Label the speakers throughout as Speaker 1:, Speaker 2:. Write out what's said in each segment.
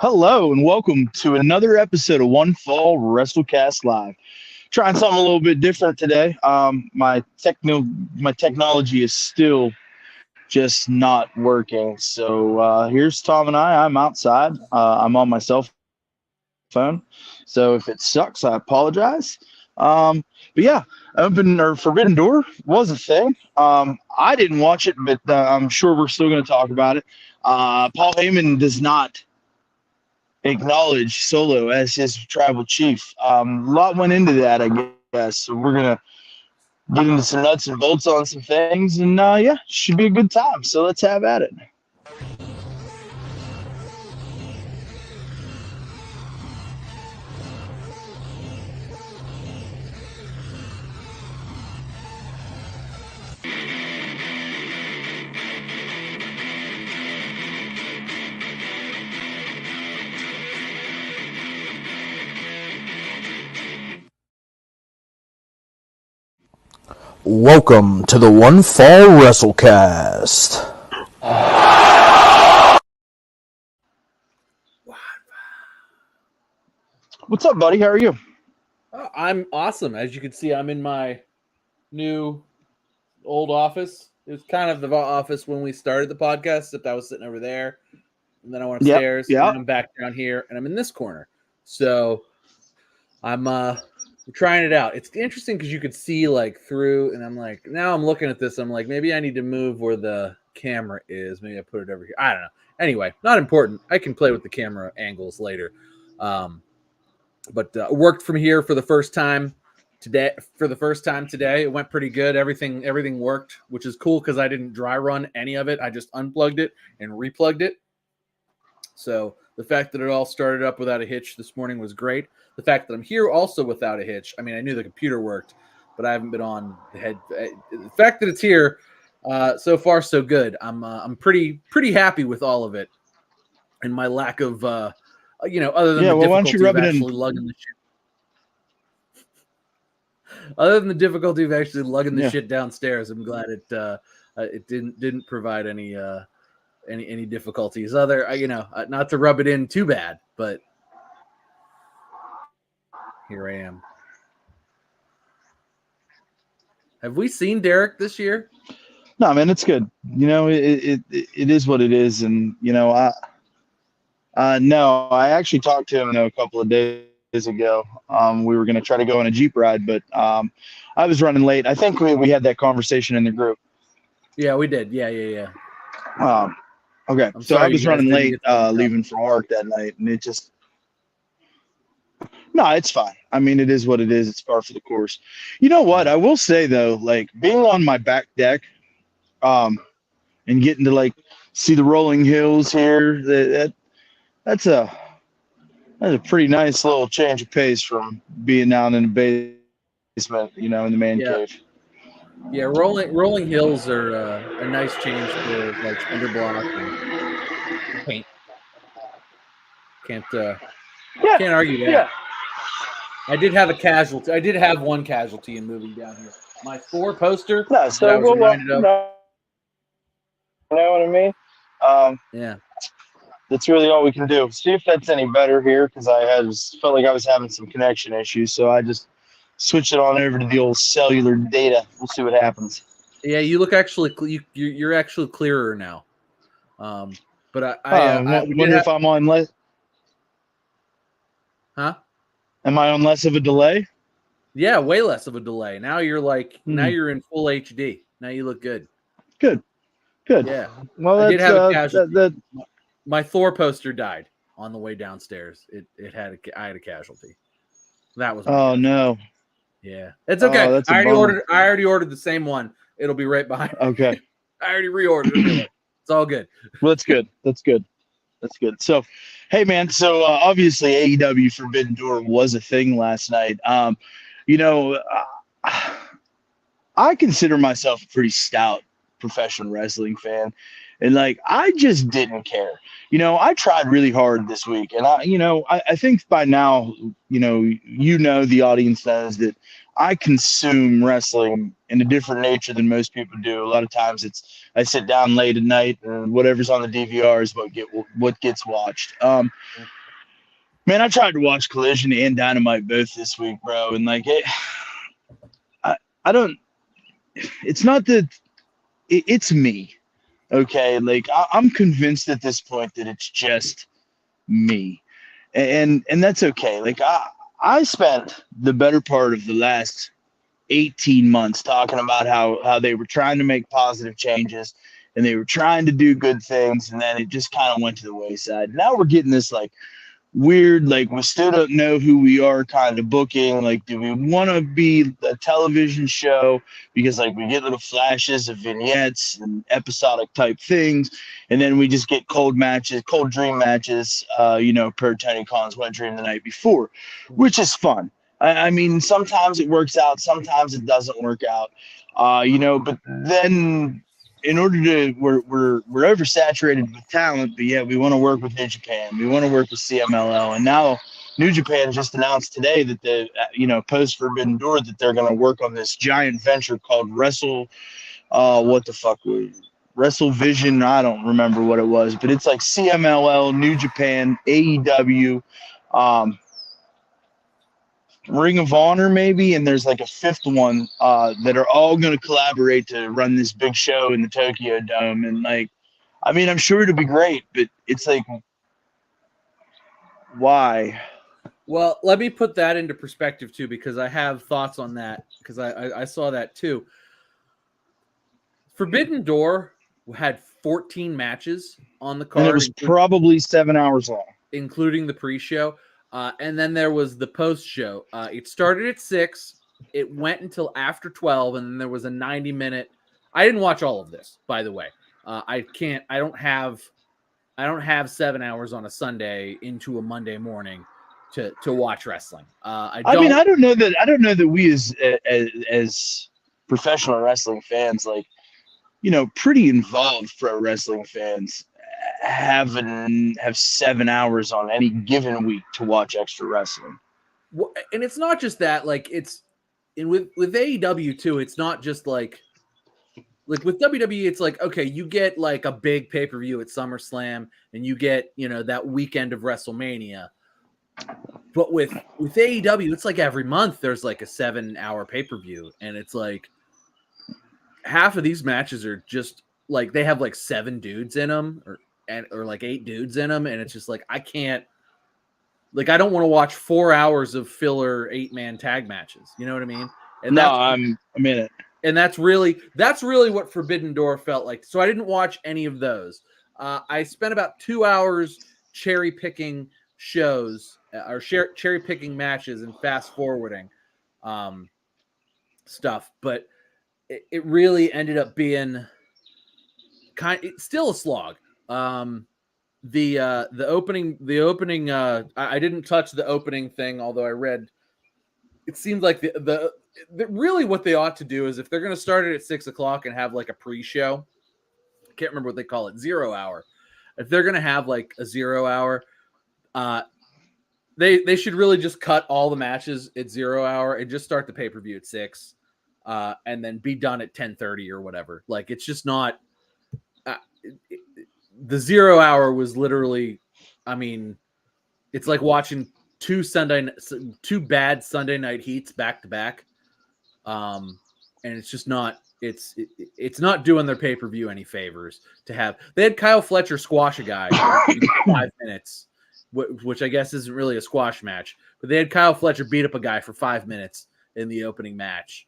Speaker 1: Hello and welcome to another episode of One Fall WrestleCast Live. Trying something a little bit different today. My technology is still just not working. So here's Tom and I. I'm outside. I'm on my cell phone. So if it sucks, I apologize. But yeah, Forbidden Door was a thing. I didn't watch it, but I'm sure we're still going to talk about it. Paul Heyman does not acknowledge Solo as his tribal chief. A lot went into that, I guess. So we're gonna get into some nuts and bolts on some things, and yeah, should be a good time. So let's have at it.
Speaker 2: Welcome to the One Fall WrestleCast.
Speaker 1: What's up, buddy? How are you?
Speaker 3: I'm awesome. As you can see, I'm in my new old office. It was kind of the office when we started the podcast, except I was sitting over there. And then I went upstairs.
Speaker 1: Yep.
Speaker 3: And I'm back down here, and I'm in this corner. So I'm trying it out. It's interesting because you could see like through, and I'm like, now I'm looking at this. I'm like, maybe I need to move where the camera is. Maybe I put it over here. I don't know. Anyway, not important. I can play with the camera angles later. But worked from here for the first time today. It went pretty good. Everything worked, which is cool because I didn't dry run any of it. I just unplugged it and replugged it. So the fact that it all started up without a hitch this morning was great. The fact that I'm here also without a hitch. I mean, I knew the computer worked, but I haven't been on the head. The fact that it's here, so far so good. I'm pretty happy with all of it, and my lack of other than the difficulty of actually lugging the shit. Other than the difficulty of actually lugging the shit downstairs, I'm glad it didn't provide any difficulties. Not to rub it in too bad, but here I am. Have we seen Derek this year?
Speaker 1: No, man, it's good. It is what it is, and no, I actually talked to him a couple of days ago. We were going to try to go on a Jeep ride, but I was running late. I think we had that conversation in the group.
Speaker 3: Yeah, we did. Yeah.
Speaker 1: Okay, so I was running late, leaving from work that night, and no, it's fine. I mean, it is what it is. It's par for the course. You know what? I will say though, like being on my back deck, and getting to like see the rolling hills here, that's a pretty nice little change of pace from being down in the basement, in the man cave.
Speaker 3: Yeah, rolling hills are a nice change to like underblock and paint. Can't argue that. Yeah. I did have a casualty. I did have one casualty in moving down here. My Thor poster.
Speaker 1: No, so I was reminded of. You know what I mean?
Speaker 3: Yeah.
Speaker 1: That's really all we can do. See if that's any better here, because felt like I was having some connection issues, so I just switched it on over to the old cellular data. We'll see what happens.
Speaker 3: Yeah, you look you're actually clearer now. But I
Speaker 1: wonder if I'm on less.
Speaker 3: Huh?
Speaker 1: Am I on less of a delay?
Speaker 3: Yeah, way less of a delay. Now you're now you're in full HD. Now you look good.
Speaker 1: Good.
Speaker 3: Yeah.
Speaker 1: Well,
Speaker 3: I did have a casualty. My Thor poster died on the way downstairs. I had a casualty. That was.
Speaker 1: Oh no.
Speaker 3: Yeah, it's okay. I already ordered the same one. It'll be right behind.
Speaker 1: Okay.
Speaker 3: I already reordered it. It's all good.
Speaker 1: Well, that's good. That's good. So, hey man. So obviously AEW Forbidden Door was a thing last night. I consider myself a pretty stout professional wrestling fan, and like I just didn't care. I tried really hard this week, and I think by now, the audience knows that I consume wrestling in a different nature than most people do. A lot of times I sit down late at night and whatever's on the DVR is what gets watched. Man, I tried to watch Collision and Dynamite both this week, bro, and like I I don't. It's not that it's me, okay? Like I'm convinced at this point that it's just me, and that's okay. Like I spent the better part of the last 18 months talking about how they were trying to make positive changes and they were trying to do good things, and then it just kind of went to the wayside. Now we're getting this like weird, like we still don't know who we are kind of booking. Like, do we want to be a television show? Because like we get little flashes of vignettes and episodic type things, and then we just get cold dream matches, per Tony Khan's wet dream the night before, which is fun. I mean, sometimes it works out, sometimes it doesn't work out. But then in order to we're oversaturated with talent, but yeah, we want to work with New Japan, we want to work with CMLL, and now New Japan just announced today that the post Forbidden Door that they're going to work on this giant venture called what the fuck was Wrestle Vision. I don't remember what it was, but it's like CMLL, New Japan, AEW, Ring of Honor maybe, and there's like a fifth one that are all going to collaborate to run this big show in the Tokyo Dome. And like, I mean, I'm sure it'll be great, but it's like, why?
Speaker 3: Well, let me put that into perspective too, because I have thoughts on that, because I saw that too. Forbidden Door had 14 matches on the card.
Speaker 1: And it was probably 7 hours long,
Speaker 3: including the pre-show. And then there was the post-show. It started at 6. It went until after 12, and then there was a 90-minute. I didn't watch all of this, by the way. I don't have 7 hours on a Sunday into a Monday morning to watch wrestling. I don't
Speaker 1: know that we as professional wrestling fans, like, pretty involved pro wrestling fans, have 7 hours on any given week to watch extra wrestling.
Speaker 3: Well, and it's not just that, like with AEW too, it's not just like with WWE, it's like, okay, you get like a big pay-per-view at SummerSlam and you get, that weekend of WrestleMania. But with AEW, it's like every month there's like a 7-hour pay-per-view, and it's like half of these matches are just like they have like 7 dudes in them or like 8 dudes in them, and it's just like I don't want to watch 4 hours of filler 8-man tag matches. You know what I mean? And
Speaker 1: I'm in it.
Speaker 3: And that's really what Forbidden Door felt like. So I didn't watch any of those. I spent about 2 hours cherry picking shows or cherry picking matches and fast forwarding stuff, but it really ended up being it's still a slog. The opening I didn't touch the opening thing, although I read it seemed like the really what they ought to do is if they're going to start it at 6 o'clock and have like a pre-show, I can't remember what they call it, 0 hour. If they're going to have like a 0 hour, they should really just cut all the matches at 0 hour and just start the pay-per-view at 6, and then be done at 10:30 or whatever. Like, it's just not the 0 hour was literally, I mean, it's like watching two bad Sunday night heats back to back. And it's just not, it's not doing their pay-per-view any favors to have. They had Kyle Fletcher squash a guy in 5 minutes, which I guess isn't really a squash match, but they had Kyle Fletcher beat up a guy for 5 minutes in the opening match.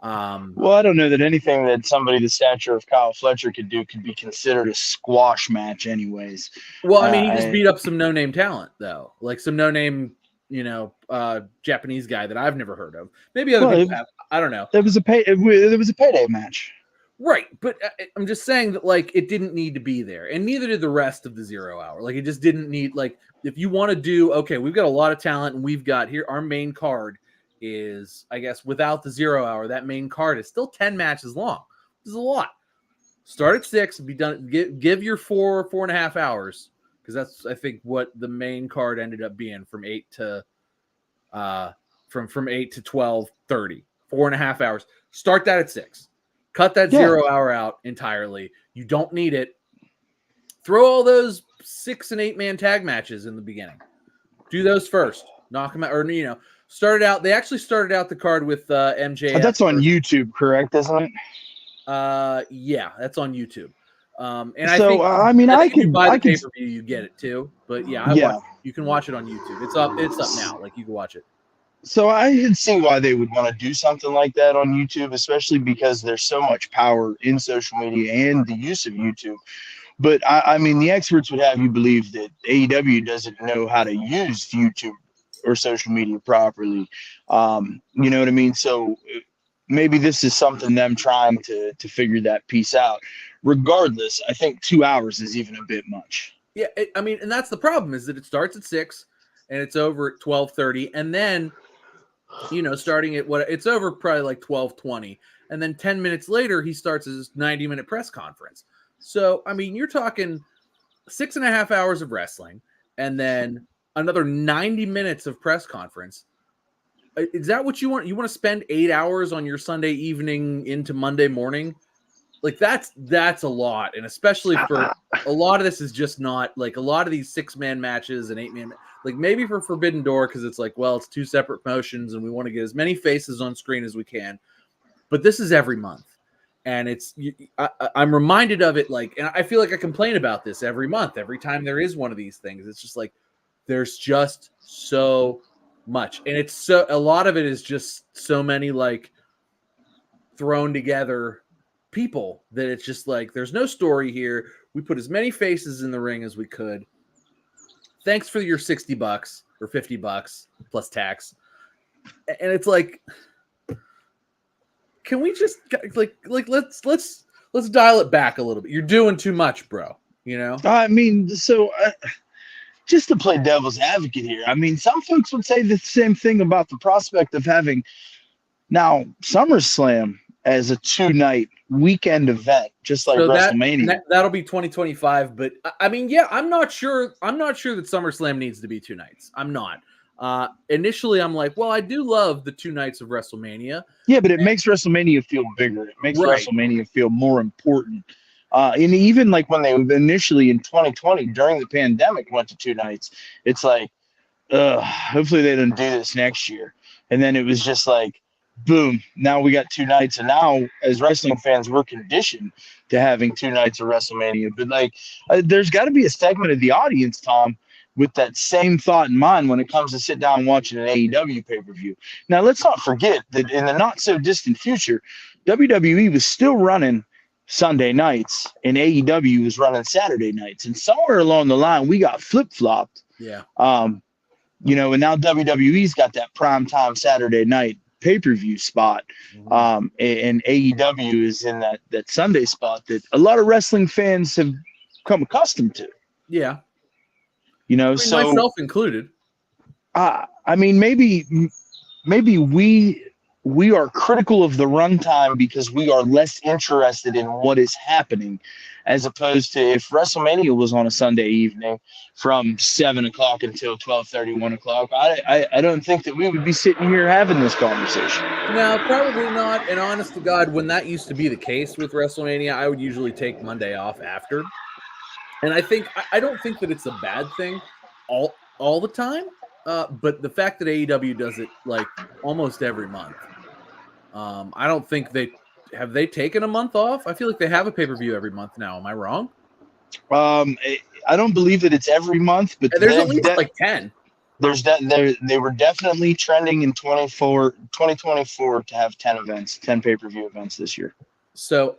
Speaker 1: Well, I don't know that anything that somebody the stature of Kyle Fletcher could do could be considered a squash match anyways.
Speaker 3: Well, I mean, he just beat up some no-name talent, though. Like some no-name, Japanese guy that I've never heard of. Maybe other people have. I don't know.
Speaker 1: There was a payday match.
Speaker 3: Right, but I'm just saying that, like, it didn't need to be there, and neither did the rest of the 0 hour. Like, it just didn't need, like, if you want to do, okay, we've got a lot of talent, and we've got here, our main card is, I guess, without the 0 hour, that main card is still 10 matches long. This is a lot. Start at 6 and be done. Give your 4.5 hours, because that's, I think, what the main card ended up being from 8 to from 8 to 12 12:30, 4.5 hours. Start that at 6. Cut that 0 hour out entirely. You don't need it. Throw all those 6 and 8 man tag matches in the beginning. Do those first. Knock them out, or start it out. They actually started out the card with MJF.
Speaker 1: That's on YouTube, correct? Isn't it?
Speaker 3: Yeah, that's on YouTube. And
Speaker 1: so
Speaker 3: I think
Speaker 1: I
Speaker 3: if you
Speaker 1: could
Speaker 3: buy the
Speaker 1: I could
Speaker 3: pay-per-view, you get it too. But yeah, you can watch it on YouTube. It's up now. Like, you can watch it.
Speaker 1: So I can see why they would want to do something like that on YouTube, especially because there's so much power in social media and the use of YouTube. But I mean, the experts would have you believe that AEW doesn't know how to use YouTube or social media properly. You know what I mean? So maybe this is something them trying to figure that piece out. Regardless, I think 2 hours is even a bit much.
Speaker 3: Yeah, and that's the problem, is that it starts at 6 and it's over at 12:30, and then starting at it's over probably like 12:20, and then 10 minutes later he starts his 90-minute press conference. So I mean, you're talking 6.5 hours of wrestling and then another 90 minutes of press conference. Is that what you want? You want to spend 8 hours on your Sunday evening into Monday morning? Like, that's a lot, and especially for a lot of this is just not like a lot of these 6-man matches and 8-man, like maybe for Forbidden Door, because it's like, well, it's 2 separate promotions and we want to get as many faces on screen as we can. But this is every month, and I'm reminded of it, like, and I feel like I complain about this every month, every time there is one of these things. It's just like there's just so much, and a lot of it is just so many like thrown together people that it's just like there's no story here. We put as many faces in the ring as we could. Thanks for your $60 or $50 plus tax. And it's like, can we just like let's dial it back a little bit. You're doing too much, bro.
Speaker 1: I mean, so just to play devil's advocate here, I mean, some folks would say the same thing about the prospect of having now SummerSlam as a 2-night weekend event, just like WrestleMania.
Speaker 3: That'll be 2025. But I mean, yeah, I'm not sure that SummerSlam needs to be 2 nights. I'm not. Initially, I'm like, well, I do love the 2 nights of WrestleMania.
Speaker 1: Yeah, but it makes WrestleMania feel bigger. It makes WrestleMania feel more important. And even like when they initially in 2020 during the pandemic went to 2 nights, it's like, hopefully they don't do this next year. And then it was just like, boom, now we got 2 nights. And now as wrestling fans, we're conditioned to having 2 nights of WrestleMania. But like, there's got to be a segment of the audience, Tom, with that same thought in mind when it comes to sit down and watching an AEW pay-per-view. Now, let's not forget that in the not-so-distant future, WWE was still running Sunday nights and AEW was running Saturday nights. And somewhere along the line, we got flip-flopped.
Speaker 3: Yeah.
Speaker 1: And now WWE's got that primetime Saturday night pay-per-view spot. And AEW is in that Sunday spot that a lot of wrestling fans have become accustomed to.
Speaker 3: Yeah.
Speaker 1: So
Speaker 3: myself included.
Speaker 1: I mean, maybe we are critical of the runtime because we are less interested in what is happening, as opposed to if WrestleMania was on a Sunday evening from 7 o'clock until 12:30, 1 o'clock. I don't think that we would be sitting here having this conversation.
Speaker 3: No, probably not. And honest to God, when that used to be the case with WrestleMania, I would usually take Monday off after. And I don't think that it's a bad thing all the time. But the fact that AEW does it like almost every month, I don't think they taken a month off. I feel like they have a pay-per-view every month now. Am I wrong?
Speaker 1: I don't believe that it's every month, but
Speaker 3: there's at least like 10.
Speaker 1: They were definitely trending in 2024 to have 10 pay-per-view events this year.
Speaker 3: So.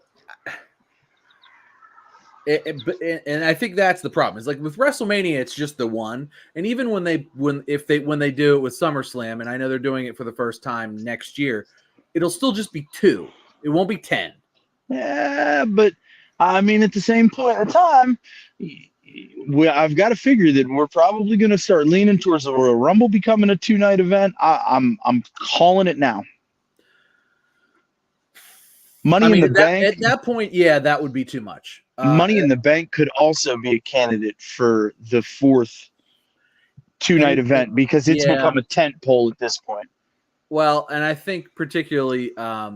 Speaker 3: And I think that's the problem. It's like with WrestleMania, it's just the one. And even when they do it with SummerSlam, and I know they're doing it for the first time next year, it'll still just be 2. It won't be 10.
Speaker 1: Yeah, but I mean, at the same point in time, I've got to figure that we're probably going to start leaning towards the Royal Rumble becoming a 2-night event. I'm calling it now. Money in the Bank.
Speaker 3: At that point, yeah, that would be too much.
Speaker 1: Money in the Bank could also be a candidate for the 4th 2-night event because it's become a tent pole at this point.
Speaker 3: Well, and I think particularly, I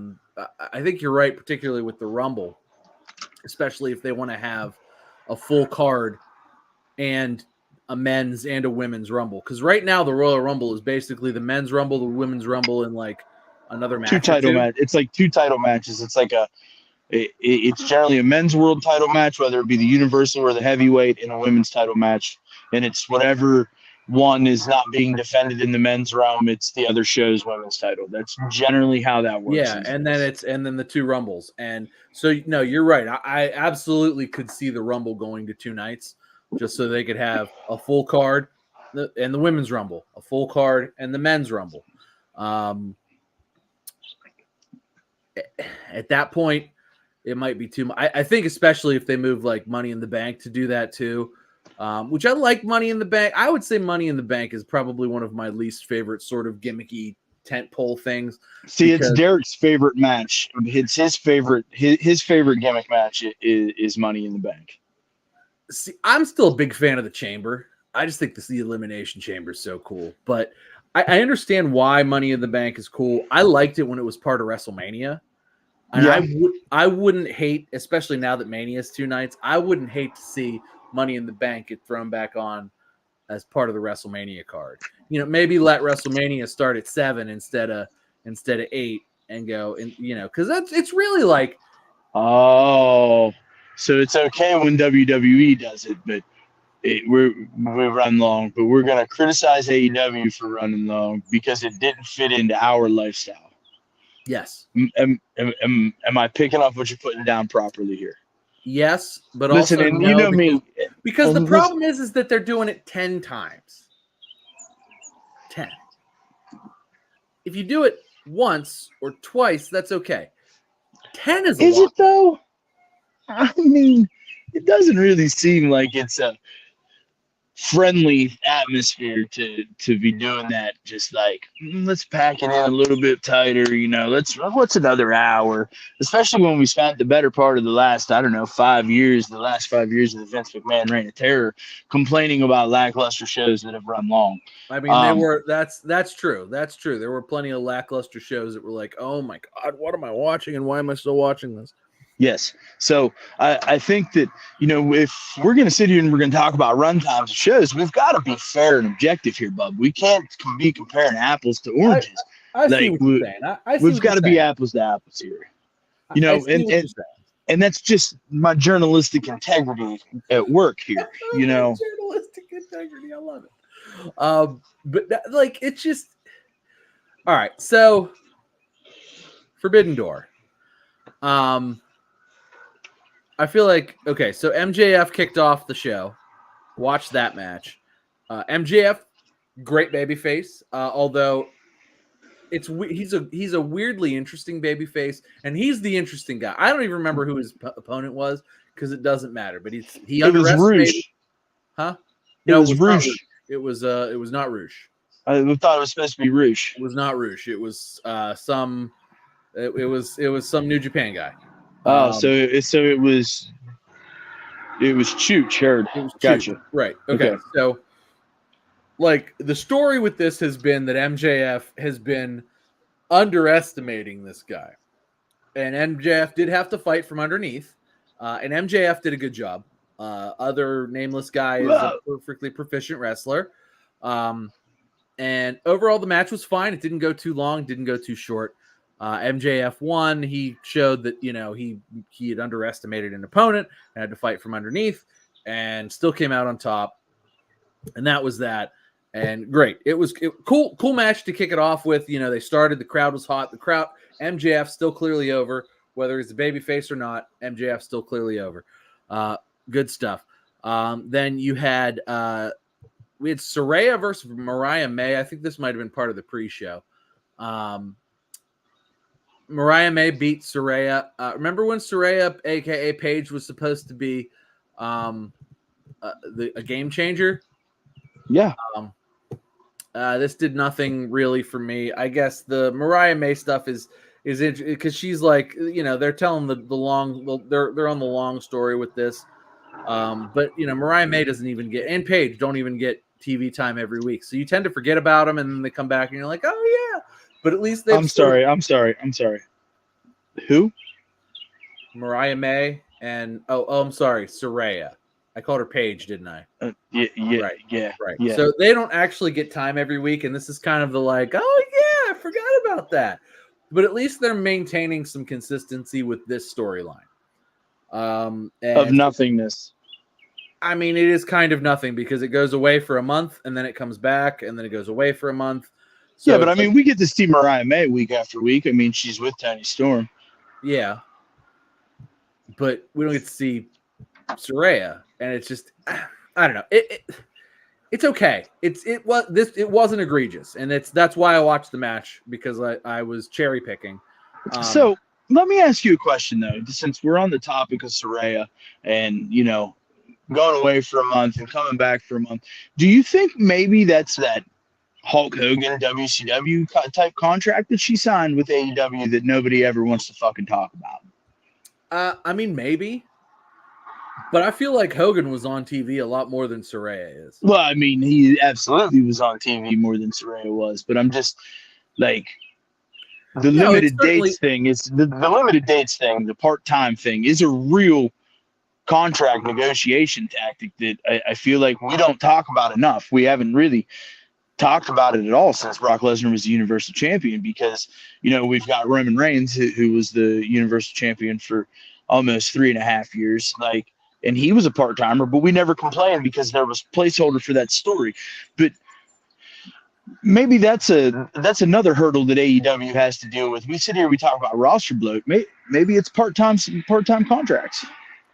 Speaker 3: think you're right, particularly with the Rumble, especially if they want to have a full card and a men's and a women's Rumble. Because right now the Royal Rumble is basically the men's Rumble, the women's Rumble, and like another
Speaker 1: Two
Speaker 3: match or
Speaker 1: title
Speaker 3: two.
Speaker 1: match. It's like two title matches. It's like it's generally a men's world title match, whether it be the universal or the heavyweight, and a women's title match. And it's whatever one is not being defended in the men's realm, it's the other show's women's title. That's generally how that works.
Speaker 3: Yeah, and then the two Rumbles. And so no, you're right. I absolutely could see the Rumble going to two nights just so they could have a full card and the women's Rumble, a full card and the men's Rumble. At that point, it might be too much. I think especially if they move like Money in the Bank to do that too, which I like Money in the Bank. I would say Money in the Bank is probably one of my least favorite sort of gimmicky tent pole things.
Speaker 1: See, it's Derek's favorite match. It's his favorite gimmick match is Money in the Bank.
Speaker 3: See, I'm still a big fan of the Chamber. I just think the Elimination Chamber is so cool. But I understand why Money in the Bank is cool. I liked it when it was part of WrestleMania. And yeah. I wouldn't hate, especially now that Mania is two nights, I wouldn't hate to see Money in the Bank get thrown back on as part of the WrestleMania card. You know, maybe let WrestleMania start at 7 instead of 8 and go, and you know, because it's really like,
Speaker 1: oh, so it's okay when WWE does it, but we run long. But we're gonna criticize AEW for running long because it didn't fit into our lifestyle.
Speaker 3: Yes.
Speaker 1: Am I picking up what you're putting down properly here?
Speaker 3: Yes, but
Speaker 1: listen,
Speaker 3: also
Speaker 1: and
Speaker 3: no,
Speaker 1: you know me,
Speaker 3: because the problem is that they're doing it 10 times. 10. If you do it once or twice, that's okay. 10 is a lot.
Speaker 1: Is it though? I mean, it doesn't really seem like it's a friendly atmosphere to be doing that. Just like, let's pack it in a little bit tighter, you know, what's another hour, especially when we spent the better part of the last, I don't know, 5 years, the last 5 years of the Vince McMahon reign of terror, complaining about lackluster shows that have run long.
Speaker 3: I mean, that's true. That's true. There were plenty of lackluster shows that were like, oh my God, what am I watching and why am I still watching this?
Speaker 1: Yes. So I think that, you know, if we're going to sit here and we're going to talk about run times of shows, we've got to be fair and objective here, bub. We can't be comparing apples to oranges.
Speaker 3: I see what you're saying.
Speaker 1: We've got to be apples to apples here. You know, and that's just my journalistic integrity at work here, you know.
Speaker 3: Journalistic integrity. I love it. But like, it's just, all right. So Forbidden Door. I feel like, okay, so MJF kicked off the show. Watched that match. MJF, great babyface. Although he's a weirdly interesting babyface, and he's the interesting guy. I don't even remember who his opponent was because it doesn't matter. But he underestimated. Huh?
Speaker 1: No, it was Rouge.
Speaker 3: It was not Rouge.
Speaker 1: I thought it was supposed to be Rouge.
Speaker 3: It was not Rouge. It was some. It was some New Japan guy.
Speaker 1: Oh, so it was Chooch. Heard.
Speaker 3: It was
Speaker 1: gotcha.
Speaker 3: Chooch. Right. Okay. So, like, the story with this has been that MJF has been underestimating this guy, and MJF did have to fight from underneath, and MJF did a good job. Other nameless guy is a perfectly proficient wrestler, and overall the match was fine. It didn't go too long, didn't go too short. MJF won. He showed that, you know, he had underestimated an opponent and had to fight from underneath and still came out on top. And that was that. And great. It was cool match to kick it off with. You know, they started, the crowd was hot. The crowd, MJF still clearly over, whether he's a babyface or not. MJF still clearly over. Good stuff. Then you had, we had Saraya versus Mariah May. I think this might have been part of the pre-show. Mariah May beat Saraya. Remember when Saraya, aka Paige, was supposed to be a game changer?
Speaker 1: Yeah.
Speaker 3: This did nothing really for me. I guess the Mariah May stuff is because she's like, you know, they're telling they're on the long story with this. But you know, Mariah May doesn't even get, and Paige don't even get TV time every week, so you tend to forget about them, and then they come back and you're like, oh yeah. But at least they've
Speaker 1: I'm sorry. Who?
Speaker 3: Mariah May and I'm sorry, Saraya. I called her Paige, didn't I? Right.
Speaker 1: Yeah.
Speaker 3: So they don't actually get time every week, and this is kind of the like, oh yeah, I forgot about that. But at least they're maintaining some consistency with this storyline.
Speaker 1: Of nothingness.
Speaker 3: I mean, it is kind of nothing because it goes away for a month, and then it comes back, and then it goes away for a month. So
Speaker 1: yeah, but I mean, we get to see Mariah May week after week. I mean, she's with Tony Storm.
Speaker 3: Yeah. But we don't get to see Saraya, and it's just, I don't know. It's okay. It wasn't egregious, and that's why I watched the match, because I was cherry picking.
Speaker 1: So let me ask you a question though, since we're on the topic of Saraya and going away for a month and coming back for a month. Do you think maybe that's that Hulk Hogan WCW type contract that she signed with AEW that nobody ever wants to fucking talk about?
Speaker 3: I mean, maybe. But I feel like Hogan was on TV a lot more than Saraya is.
Speaker 1: Well, I mean, he absolutely was on TV more than Saraya was, but I'm just like the limited dates thing is the limited dates thing, the part-time thing is a real contract negotiation tactic that I feel like we don't talk about enough. We haven't really talked about it at all since Brock Lesnar was the Universal Champion, because we've got Roman Reigns who was the Universal Champion for almost 3.5 years, and he was a part-timer, but we never complained because there was placeholder for that story. But maybe that's another hurdle that AEW has to deal with. We sit here, we talk about roster bloat. Maybe it's part-time contracts.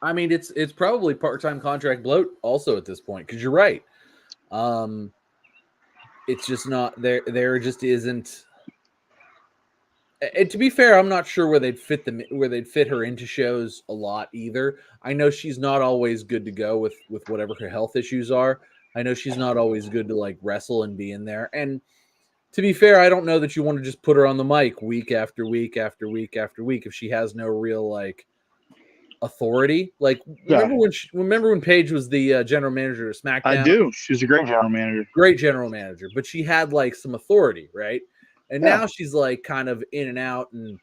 Speaker 3: I mean, it's probably part-time contract bloat also at this point, because you're right. It's just not there. There just isn't. And to be fair, I'm not sure where they'd fit her into shows a lot either. I know she's not always good to go with whatever her health issues are. I know she's not always good to wrestle and be in there. And to be fair, I don't know that you want to just put her on the mic week after week after week after week if she has no real authority. Remember when Paige was the general manager of SmackDown?
Speaker 1: I do. She was a great general manager.
Speaker 3: Great general manager, but she had some authority, right? And now she's kind of in and out, and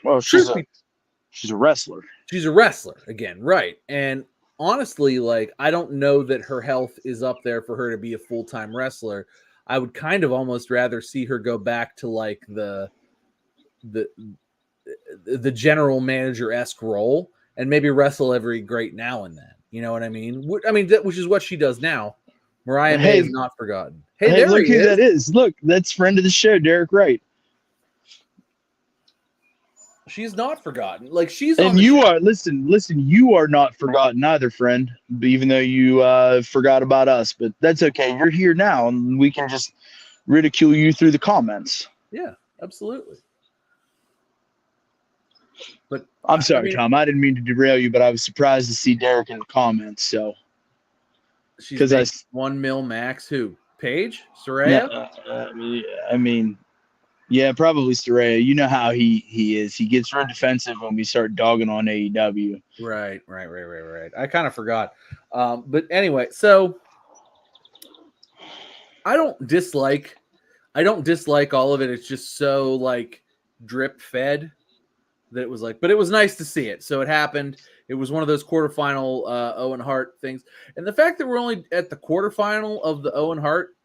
Speaker 1: well, she's a wrestler.
Speaker 3: She's a wrestler again, right? And honestly, I don't know that her health is up there for her to be a full-time wrestler. I would kind of almost rather see her go back to the general manager-esque role and maybe wrestle every great now and then. You know what I mean? Which is what she does now. Mariah May is not forgotten.
Speaker 1: Hey, look who that is. Look, that's friend of the show, Derek Wright.
Speaker 3: She's not forgotten. She's
Speaker 1: and you are listen. You are not forgotten either, friend. Even though you forgot about us, but that's okay. You're here now, and we can just ridicule you through the comments.
Speaker 3: Yeah, absolutely. But
Speaker 1: I'm sorry, Tom. I didn't mean to derail you, but I was surprised to see Derek in the comments. So
Speaker 3: she's $1 million max. Who? Paige? Saraya?
Speaker 1: Yeah, probably Saraya. You know how he is. He gets real defensive when we start dogging on AEW.
Speaker 3: Right. I kind of forgot. But anyway, so I don't dislike all of it. It's just so drip fed that it was but it was nice to see it. So it happened. It was one of those quarterfinal Owen Hart things. And the fact that we're only at the quarterfinal of the Owen Hart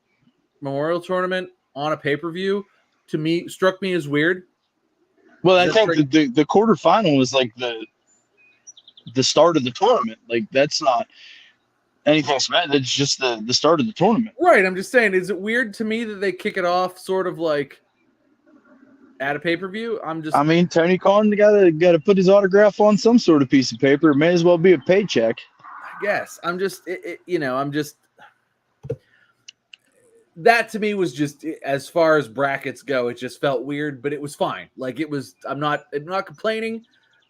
Speaker 3: Memorial Tournament on a pay-per-view, to me, struck me as weird.
Speaker 1: Well, I think the quarterfinal was the start of the tournament. That's not anything special. It's just the start of the tournament.
Speaker 3: Right. I'm just saying, is it weird to me that they kick it off sort of at a pay-per-view?
Speaker 1: Tony Khan got to put his autograph on some sort of piece of paper. It may as well be a paycheck.
Speaker 3: I guess. That to me was just, as far as brackets go, it just felt weird, but it was fine. I'm not complaining,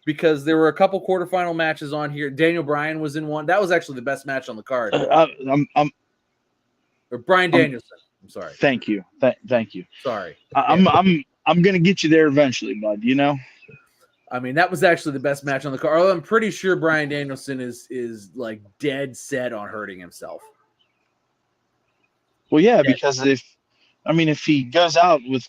Speaker 3: because there were a couple quarterfinal matches on here. Daniel Bryan was in one. That was actually the best match on the card. Or Bryan Danielson. I'm sorry.
Speaker 1: Thank you. Thank you.
Speaker 3: Sorry.
Speaker 1: I'm gonna get you there eventually, bud.
Speaker 3: That was actually the best match on the card. I'm pretty sure Bryan Danielson is dead set on hurting himself.
Speaker 1: Well, yeah, because I mean, if he goes out with,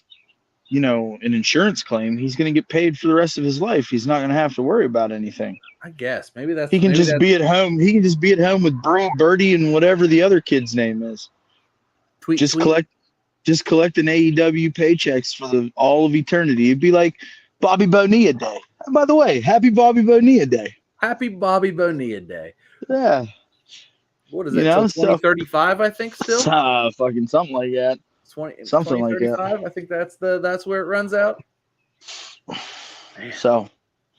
Speaker 1: an insurance claim, he's going to get paid for the rest of his life. He's not going to have to worry about anything.
Speaker 3: I guess maybe that's
Speaker 1: He can just be at home. He can just be at home with Bree, Birdie, and whatever the other kid's name is. Just collect an AEW paychecks for all of eternity. It'd be like Bobby Bonilla Day. And by the way, happy Bobby Bonilla Day.
Speaker 3: Happy Bobby Bonilla Day.
Speaker 1: Yeah.
Speaker 3: What is that? 2035, I think still.
Speaker 1: Fucking something like that. Something like that.
Speaker 3: I think that's where it runs out. Man.
Speaker 1: So.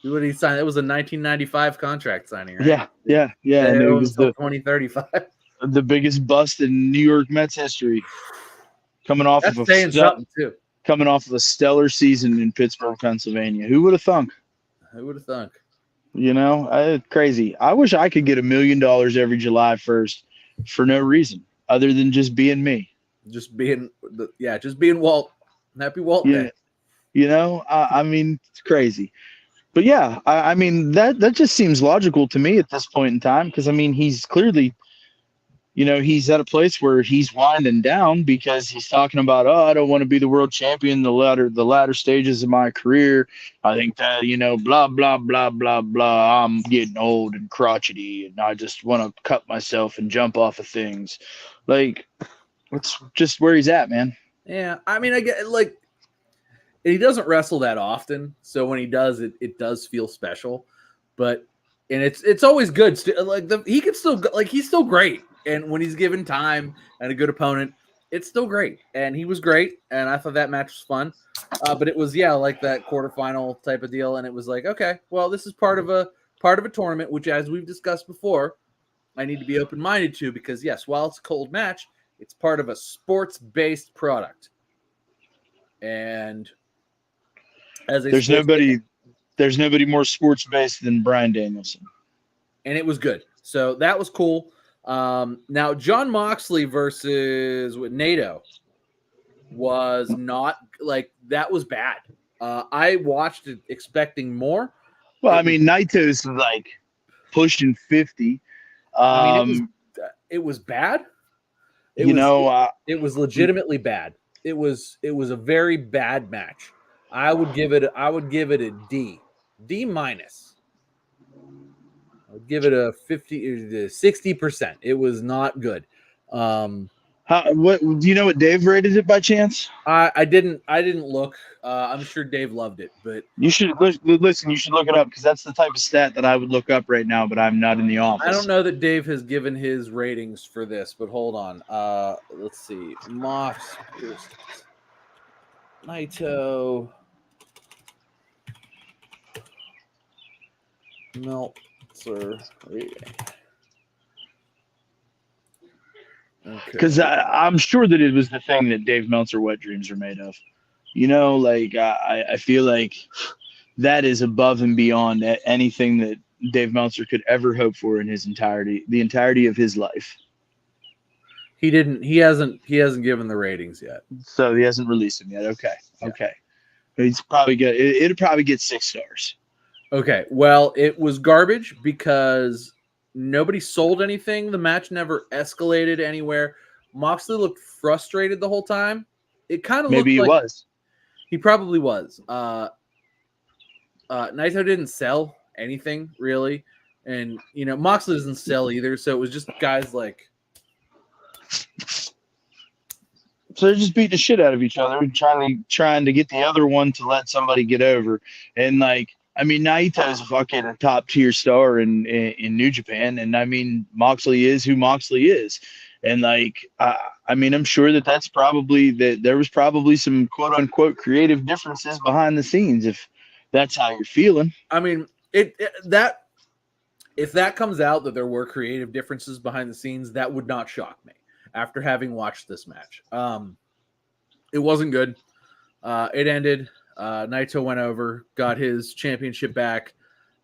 Speaker 3: What did he sign? It was a 1995 contract signing, right?
Speaker 1: Yeah. And it was the
Speaker 3: 2035.
Speaker 1: The biggest bust in New York Mets history. Coming off of a stellar season in Pittsburgh, Pennsylvania. Who would have thunk? Crazy. I wish I could get $1 million every July 1st for no reason other than just being me.
Speaker 3: Just being Walt. Happy Walt Day.
Speaker 1: I mean, it's crazy. But yeah, I mean, that just seems logical to me at this point in time because, I mean, he's clearly, he's at a place where he's winding down because he's talking about, I don't want to be the world champion the latter stages of my career. I think that, blah, blah, blah, blah, blah. I'm getting old and crotchety and I just want to cut myself and jump off of things. Like, it's just where he's at, man.
Speaker 3: Yeah, I mean, I get he doesn't wrestle that often, so when he does, it does feel special. And it's always good. He can still he's still great, and when he's given time and a good opponent, it's still great. And he was great, and I thought that match was fun. But it was like that quarterfinal type of deal, and it was like, okay, well, this is part of a tournament, which, as we've discussed before, I need to be open minded to because yes, while it's a cold match, it's part of a sports-based product. And
Speaker 1: there's nobody more sports-based than Bryan Danielson.
Speaker 3: And it was good. So that was cool. Now, Jon Moxley versus Naito was not that was bad. I watched it expecting more.
Speaker 1: Well, I mean, Naito's pushing 50.
Speaker 3: It was bad. It was legitimately bad. It was a very bad match. I would give it a D minus. I would give it a 60%. It was not good.
Speaker 1: What do you know what Dave rated it by chance?
Speaker 3: I didn't look. I'm sure Dave loved it, but
Speaker 1: you should listen. You should look it up because that's the type of stat that I would look up right now. But I'm not in the office.
Speaker 3: I don't know that Dave has given his ratings for this, but hold on. Let's see. Mox, Naito, Meltzer rating.
Speaker 1: Because I'm sure that it was the thing that Dave Meltzer wet dreams are made of. I feel like that is above and beyond anything that Dave Meltzer could ever hope for in the entirety of his life.
Speaker 3: He hasn't given the ratings yet.
Speaker 1: So he hasn't released them yet. Okay. Yeah. Okay. He's probably good. It'll probably get 6 stars.
Speaker 3: Okay. Well, it was garbage because nobody sold anything. The match never escalated anywhere. Moxley looked frustrated the whole time. It kind of
Speaker 1: maybe he was.
Speaker 3: He probably was. Naito didn't sell anything really, and Moxley doesn't sell either. So it was just guys like.
Speaker 1: So they're just beating the shit out of each other and trying to get the other one to let somebody get over. And Naito's fucking a top tier star in New Japan, and Moxley is who Moxley is, and I'm sure that's probably that there was probably some quote unquote creative differences behind the scenes if that's how you're feeling.
Speaker 3: If that comes out that there were creative differences behind the scenes, that would not shock me after having watched this match. It wasn't good. It ended. Naito went over, got his championship back.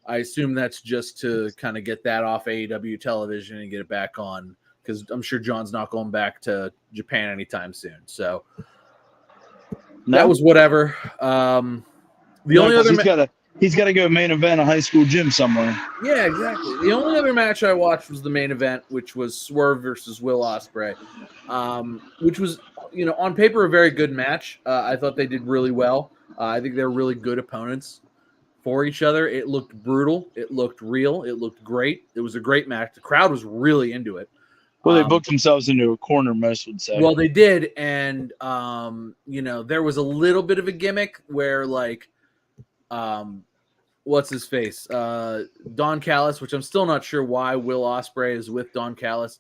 Speaker 3: I assume that's just to kind of get that off AEW television and get it back on because I'm sure John's not going back to Japan anytime soon. So that was whatever.
Speaker 1: He's got to go main event a high school gym somewhere.
Speaker 3: Yeah, exactly. The only other match I watched was the main event, which was Swerve versus Will Ospreay, which was, on paper a very good match. I thought they did really well. I think they're really good opponents for each other. It looked brutal. It looked real. It looked great. It was a great match. The crowd was really into it.
Speaker 1: Well, they booked themselves into a corner, most would say.
Speaker 3: Well, they did, and there was a little bit of a gimmick where, like, what's his face? Don Callis, which I'm still not sure why Will Ospreay is with Don Callis.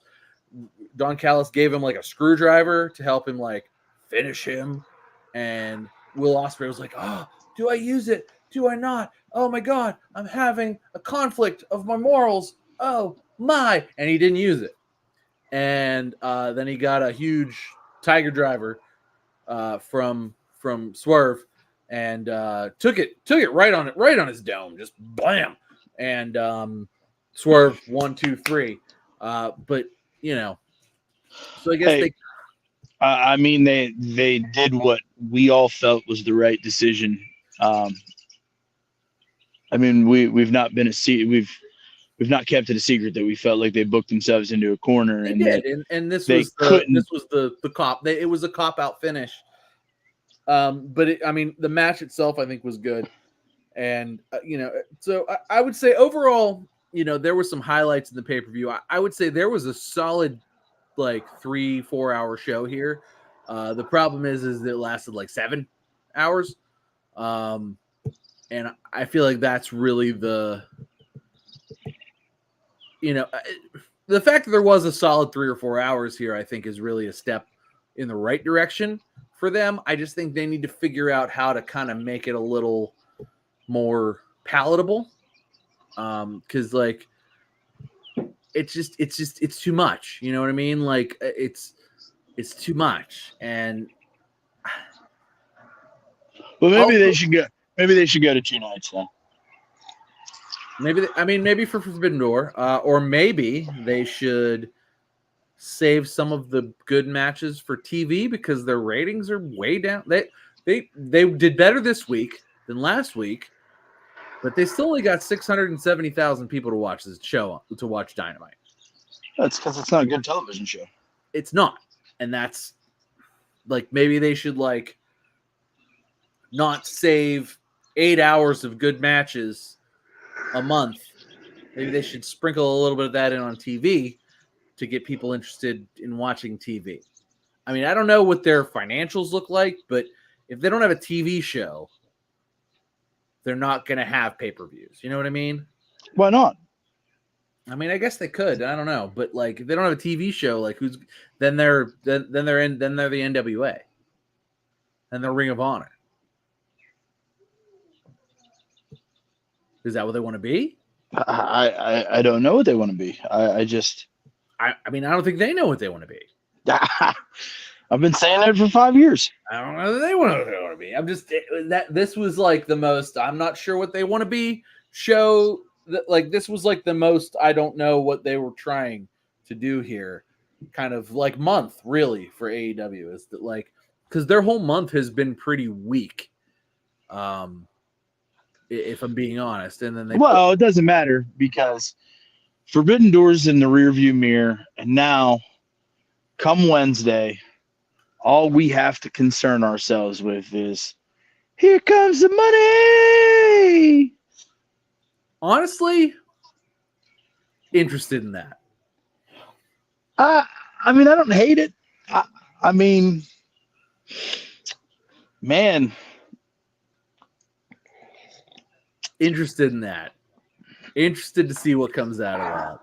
Speaker 3: Don Callis gave him like a screwdriver to help him like finish him, and Will Ospreay was like, "Oh, do I use it? Do I not? Oh my God, I'm having a conflict of my morals. Oh my!" And he didn't use it, and then he got a huge Tiger Driver from Swerve. And took it right on his dome, just blam, and Swerve 1, 2, 3. But so I guess
Speaker 1: I mean, they did what we all felt was the right decision. I mean, we've not been we've not kept it a secret that we felt like they booked themselves into a corner,
Speaker 3: they
Speaker 1: and
Speaker 3: did,
Speaker 1: that
Speaker 3: and this
Speaker 1: they
Speaker 3: was the cop. It was a cop out finish. But the match itself, I think, was good. And, so I would say overall, there were some highlights in the pay-per-view. I would say there was a solid, like 3-4 hour show here. The problem is it lasted like 7 hours. And I feel like that's really the fact that there was a solid 3 or 4 hours here, I think is really a step in the right direction for them. I just think they need to figure out how to kind of make it a little more palatable. Cause like, it's too much. You know what I mean? Like it's too much. And
Speaker 1: well, maybe they should go to 2 nights then.
Speaker 3: Maybe for Forbidden Door, or maybe they should save some of the good matches for TV because their ratings are way down. They did better this week than last week, but they still only got 670,000 people to watch this show, to watch Dynamite.
Speaker 1: That's because it's not a good television show.
Speaker 3: It's not, and that's like maybe they should like not save 8 hours of good matches a month. Maybe they should sprinkle a little bit of that in on TV to get people interested in watching TV. I mean, I don't know what their financials look like, but if they don't have a TV show, they're not going to have pay-per-views. You know what I mean?
Speaker 1: Why not?
Speaker 3: I mean, I guess they could. I don't know, but like, if they don't have a TV show, like then they're the NWA, and they're Ring of Honor. Is that what they want to be?
Speaker 1: I don't know what they want to be. I
Speaker 3: don't think they know what they want to be.
Speaker 1: I've been saying that for 5 years.
Speaker 3: I don't know that they want to be. This was like the most, I'm not sure what they want to be show. Like this was like the most, I don't know what they were trying to do here. Kind of like month really for AEW is that like, because their whole month has been pretty weak. If I'm being honest. And then
Speaker 1: it doesn't matter because Forbidden Door's in the rearview mirror, and now come Wednesday, all we have to concern ourselves with is here comes the money.
Speaker 3: Honestly, interested in that.
Speaker 1: I don't hate it. I mean, man.
Speaker 3: Interested in that. Interested to see what comes out of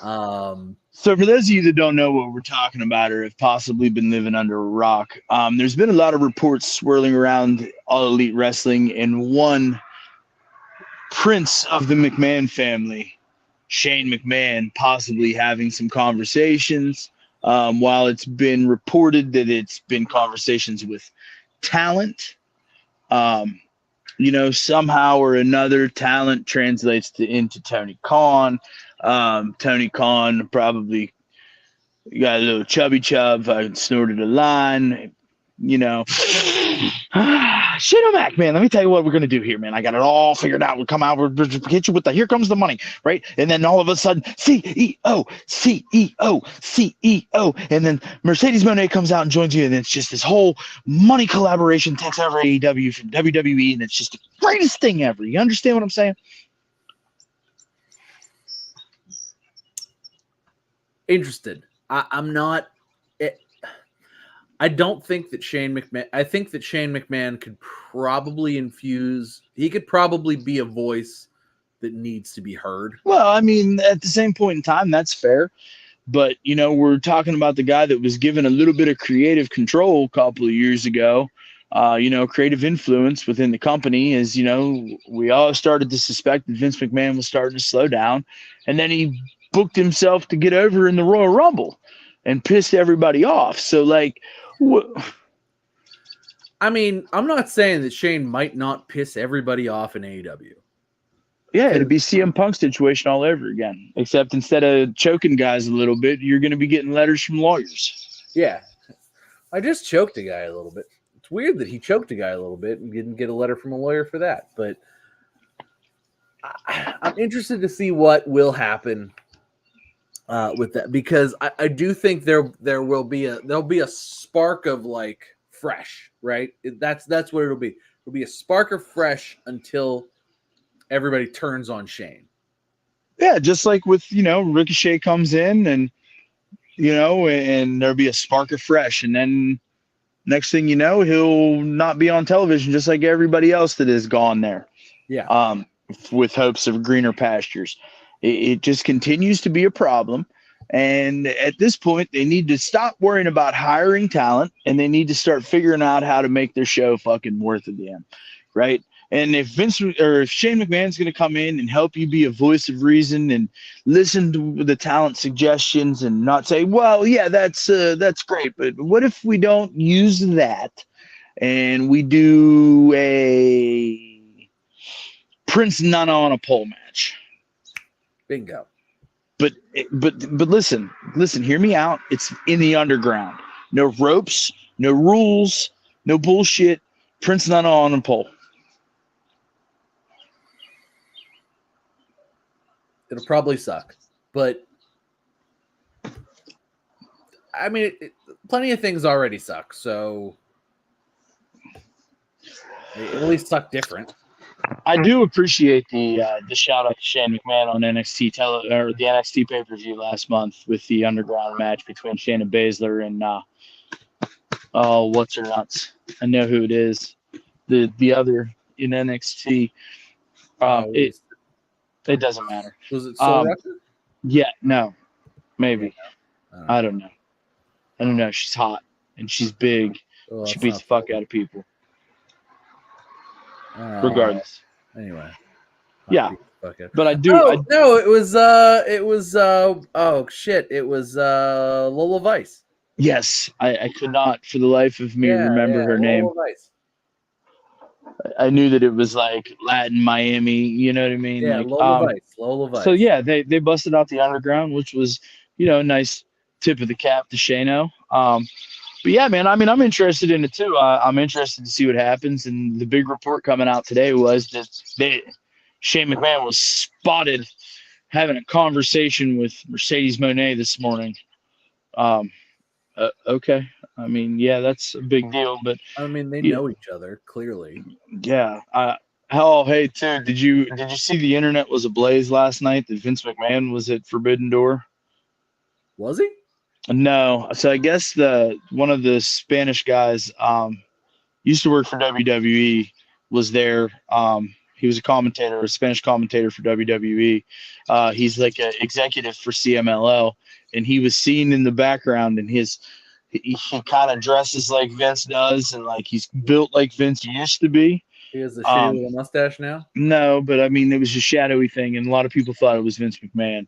Speaker 3: that.
Speaker 1: So for those of you that don't know what we're talking about or have possibly been living under a rock, there's been a lot of reports swirling around All Elite Wrestling, and one prince of the McMahon family, Shane McMahon, possibly having some conversations. While it's been reported that it's been conversations with talent, somehow or another, talent translates into Tony Khan. Tony Khan probably got a little chubby chub, snorted a line, Shane O'Mac, man, let me tell you what we're gonna do here, man. I got it all figured out. We'll come out, we'll hit you with the here comes the money, right? And then all of a sudden, CEO, CEO, CEO, and then Mercedes Moné comes out and joins you, and it's just this whole money collaboration takes over AEW from WWE, and it's just the greatest thing ever. You understand what I'm saying?
Speaker 3: Interested. I'm not. I don't think that Shane McMahon. I think that Shane McMahon could probably infuse. He could probably be a voice that needs to be heard.
Speaker 1: Well, I mean, at the same point in time, that's fair. But, you know, we're talking about the guy that was given a little bit of creative control a couple of years ago, you know, creative influence within the company. As, you know, we all started to suspect that Vince McMahon was starting to slow down. And then he booked himself to get over in the Royal Rumble and pissed everybody off. So, like,
Speaker 3: I mean, I'm not saying that Shane might not piss everybody off in AEW.
Speaker 1: yeah, it'd be CM Punk situation all over again. Except instead of choking guys a little bit, you're going to be getting letters from lawyers.
Speaker 3: Yeah. I just choked a guy a little bit. It's weird that he choked a guy a little bit and didn't get a letter from a lawyer for that. But I'm interested to see what will happen with that, because I do think there'll be a spark of like fresh, right? That's what it'll be. It'll be a spark of fresh until everybody turns on Shane.
Speaker 1: Yeah, just like with, you know, Ricochet comes in and, you know, and there'll be a spark of fresh. And then next thing you know, he'll not be on television just like everybody else that is gone there.
Speaker 3: Yeah.
Speaker 1: With hopes of greener pastures. It just continues to be a problem. And at this point, they need to stop worrying about hiring talent, and they need to start figuring out how to make their show fucking worth a damn, right? And if if Shane McMahon's going to come in and help you be a voice of reason and listen to the talent suggestions and not say, well, yeah, that's great, but what if we don't use that and we do a Prince Nana on a pole match?
Speaker 3: Bingo.
Speaker 1: But listen, hear me out. It's in the underground. No ropes, no rules, no bullshit. Prince Nana on a pole.
Speaker 3: It'll probably suck, but I mean, plenty of things already suck, so at least suck different.
Speaker 1: I do appreciate the shout out to Shane McMahon on NXT or the NXT pay per view last month with the underground match between Shayna Baszler and what's her nuts? I know who it is. The other in NXT. It doesn't matter.
Speaker 3: Was it Soul Rucker?
Speaker 1: Yeah, no, maybe.
Speaker 3: Yeah,
Speaker 1: I don't know. She's hot and she's big.
Speaker 3: Well,
Speaker 1: she beats the fuck out of people. Regardless.
Speaker 3: Anyway.
Speaker 1: Yeah. But I do.
Speaker 3: No, it was oh shit. It was Lola Vice.
Speaker 1: Yes. I could not for the life of me remember her name.
Speaker 3: Lola Vice.
Speaker 1: I knew that it was like Latin Miami, you know what I mean?
Speaker 3: Yeah,
Speaker 1: like,
Speaker 3: Lola Vice.
Speaker 1: So yeah, they busted out the underground, which was, you know, a nice tip of the cap to Shano. But yeah, man, I mean, I'm interested in it too. I'm interested to see what happens. And the big report coming out today was that Shane McMahon was spotted having a conversation with Mercedes Moné this morning. Okay. I mean, yeah, that's a big deal. But
Speaker 3: I mean, they know each other clearly.
Speaker 1: Yeah. Hey, too, did you see the internet was ablaze last night that Vince McMahon was at Forbidden Door?
Speaker 3: Was he?
Speaker 1: No. So I guess one of the Spanish guys used to work for WWE, was there. He was a Spanish commentator for WWE. He's like an executive for CMLL, and he was seen in the background, and he kind of dresses like Vince does, and like he's built like Vince used to be.
Speaker 3: He has a shitty little mustache now? No,
Speaker 1: but I mean, it was a shadowy thing, and a lot of people thought it was Vince McMahon.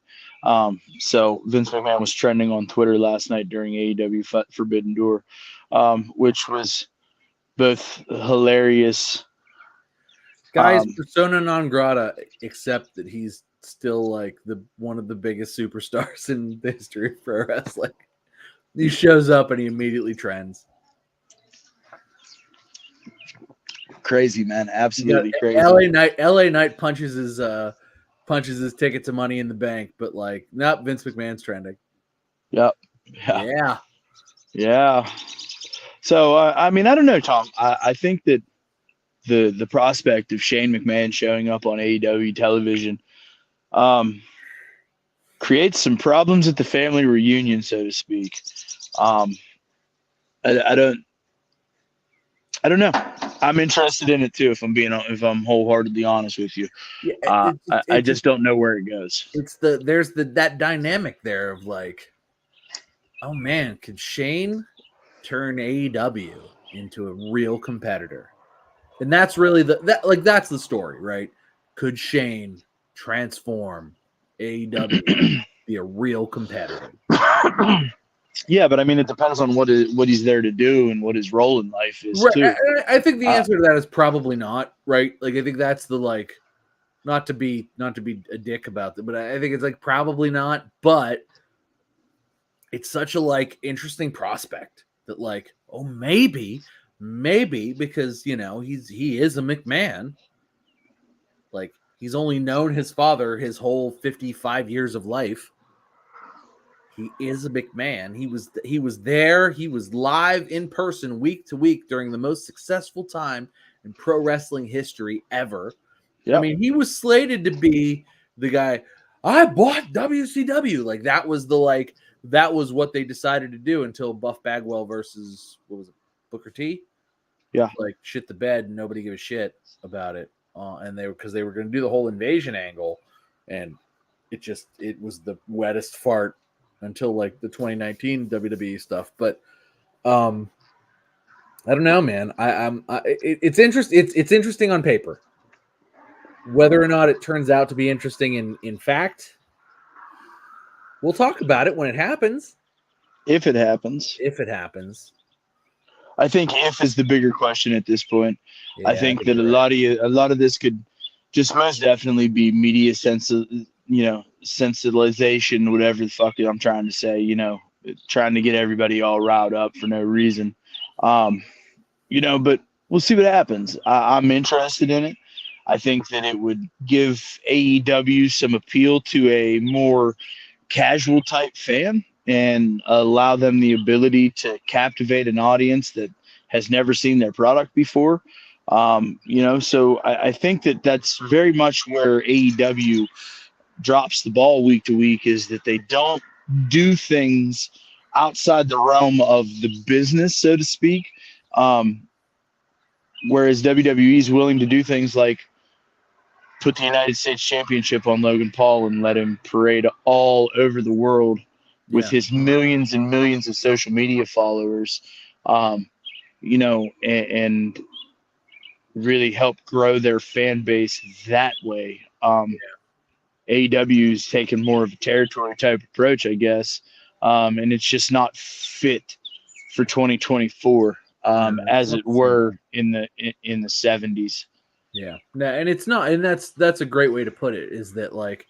Speaker 1: So Vince McMahon was trending on Twitter last night during AEW Forbidden Door, which was both hilarious.
Speaker 3: Guy's persona non grata, except that he's still like one of the biggest superstars in the history of pro wrestling. He shows up and he immediately trends.
Speaker 1: crazy, man. Absolutely crazy.
Speaker 3: LA Knight punches his ticket to Money in the Bank, but like, nope, Vince McMahon's trending.
Speaker 1: Yep. Yeah. So I mean, I don't know, Tom. I think that the prospect of Shane McMahon showing up on AEW television creates some problems at the family reunion, so to speak. I don't know. I'm interested in it too. If I'm wholeheartedly honest with you, I just don't know where it goes.
Speaker 3: There's that dynamic there of like, oh man, could Shane turn AEW into a real competitor? And that's really that's the story, right? Could Shane transform AEW be a real competitor?
Speaker 1: Yeah, but I mean, it depends on what he's there to do and what his role in life is too.
Speaker 3: I think the answer to that is probably not, right? Like, I think that's the like, not to be a dick about it, but I think it's like probably not. But it's such a like interesting prospect that like, oh, maybe because he is a McMahon. Like, he's only known his father his whole 55 years of life. He is a McMahon. He was there. He was live in person week to week during the most successful time in pro wrestling history ever. Yep. I mean, he was slated to be the guy. I bought WCW. Like, that was what they decided to do until Buff Bagwell versus, what was it, Booker T?
Speaker 1: Yeah.
Speaker 3: Like, shit the bed and nobody gave a shit about it. And because they were going to do the whole invasion angle, and it was the wettest fart until like the 2019 WWE stuff. But I don't know, man. It's interesting. It's interesting on paper. Whether or not it turns out to be interesting in fact, we'll talk about it when it happens.
Speaker 1: If it happens. I think if is the bigger question at this point. Yeah, I think that a lot of this could just most definitely be media sensitization, whatever the fuck I'm trying to say, trying to get everybody all riled up for no reason. But we'll see what happens. I'm interested in it. I think that it would give AEW some appeal to a more casual type fan and allow them the ability to captivate an audience that has never seen their product before. So I think that that's very much where AEW drops the ball week to week, is that they don't do things outside the realm of the business, so to speak. Whereas WWE is willing to do things like put the United States Championship on Logan Paul and let him parade all over the world with his millions and millions of social media followers, and really help grow their fan base that way. AEW's taken more of a territory type approach, I guess, and it's just not fit for 2024, as it were in the 70s.
Speaker 3: Yeah, no, and it's not, and that's a great way to put it. Is that like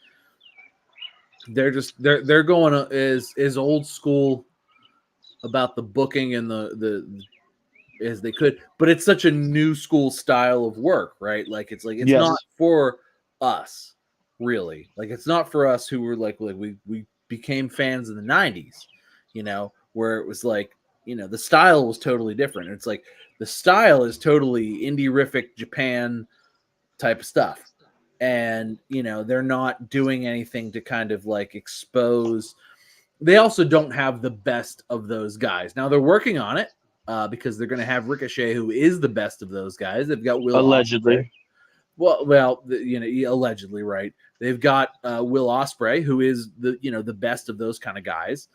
Speaker 3: they're going as old school about the booking and the as they could, but it's such a new school style of work, right? Like it's not for us, really. Like, it's not for us who were like we became fans in the 90s, where it was like, the style was totally different. It's like the style is totally indie-rific Japan type of stuff. And, they're not doing anything to kind of like expose. They also don't have the best of those guys. Now they're working on it because they're going to have Ricochet, who is the best of those guys. They've got Will
Speaker 1: allegedly.
Speaker 3: Ospreay. Allegedly, right? They've got Will Ospreay, who is the best of those kind of guys.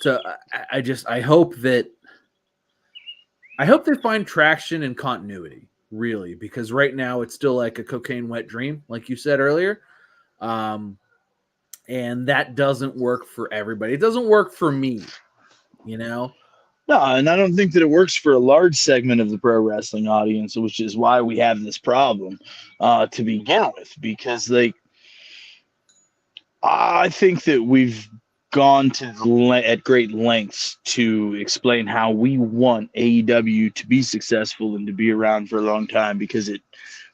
Speaker 3: So I hope they find traction and continuity, really, because right now it's still like a cocaine wet dream, like you said earlier. And that doesn't work for everybody. It doesn't work for me, No,
Speaker 1: and I don't think that it works for a large segment of the pro wrestling audience, which is why we have this problem to begin with. Because, I think that we've gone at great lengths to explain how we want AEW to be successful and to be around for a long time, because it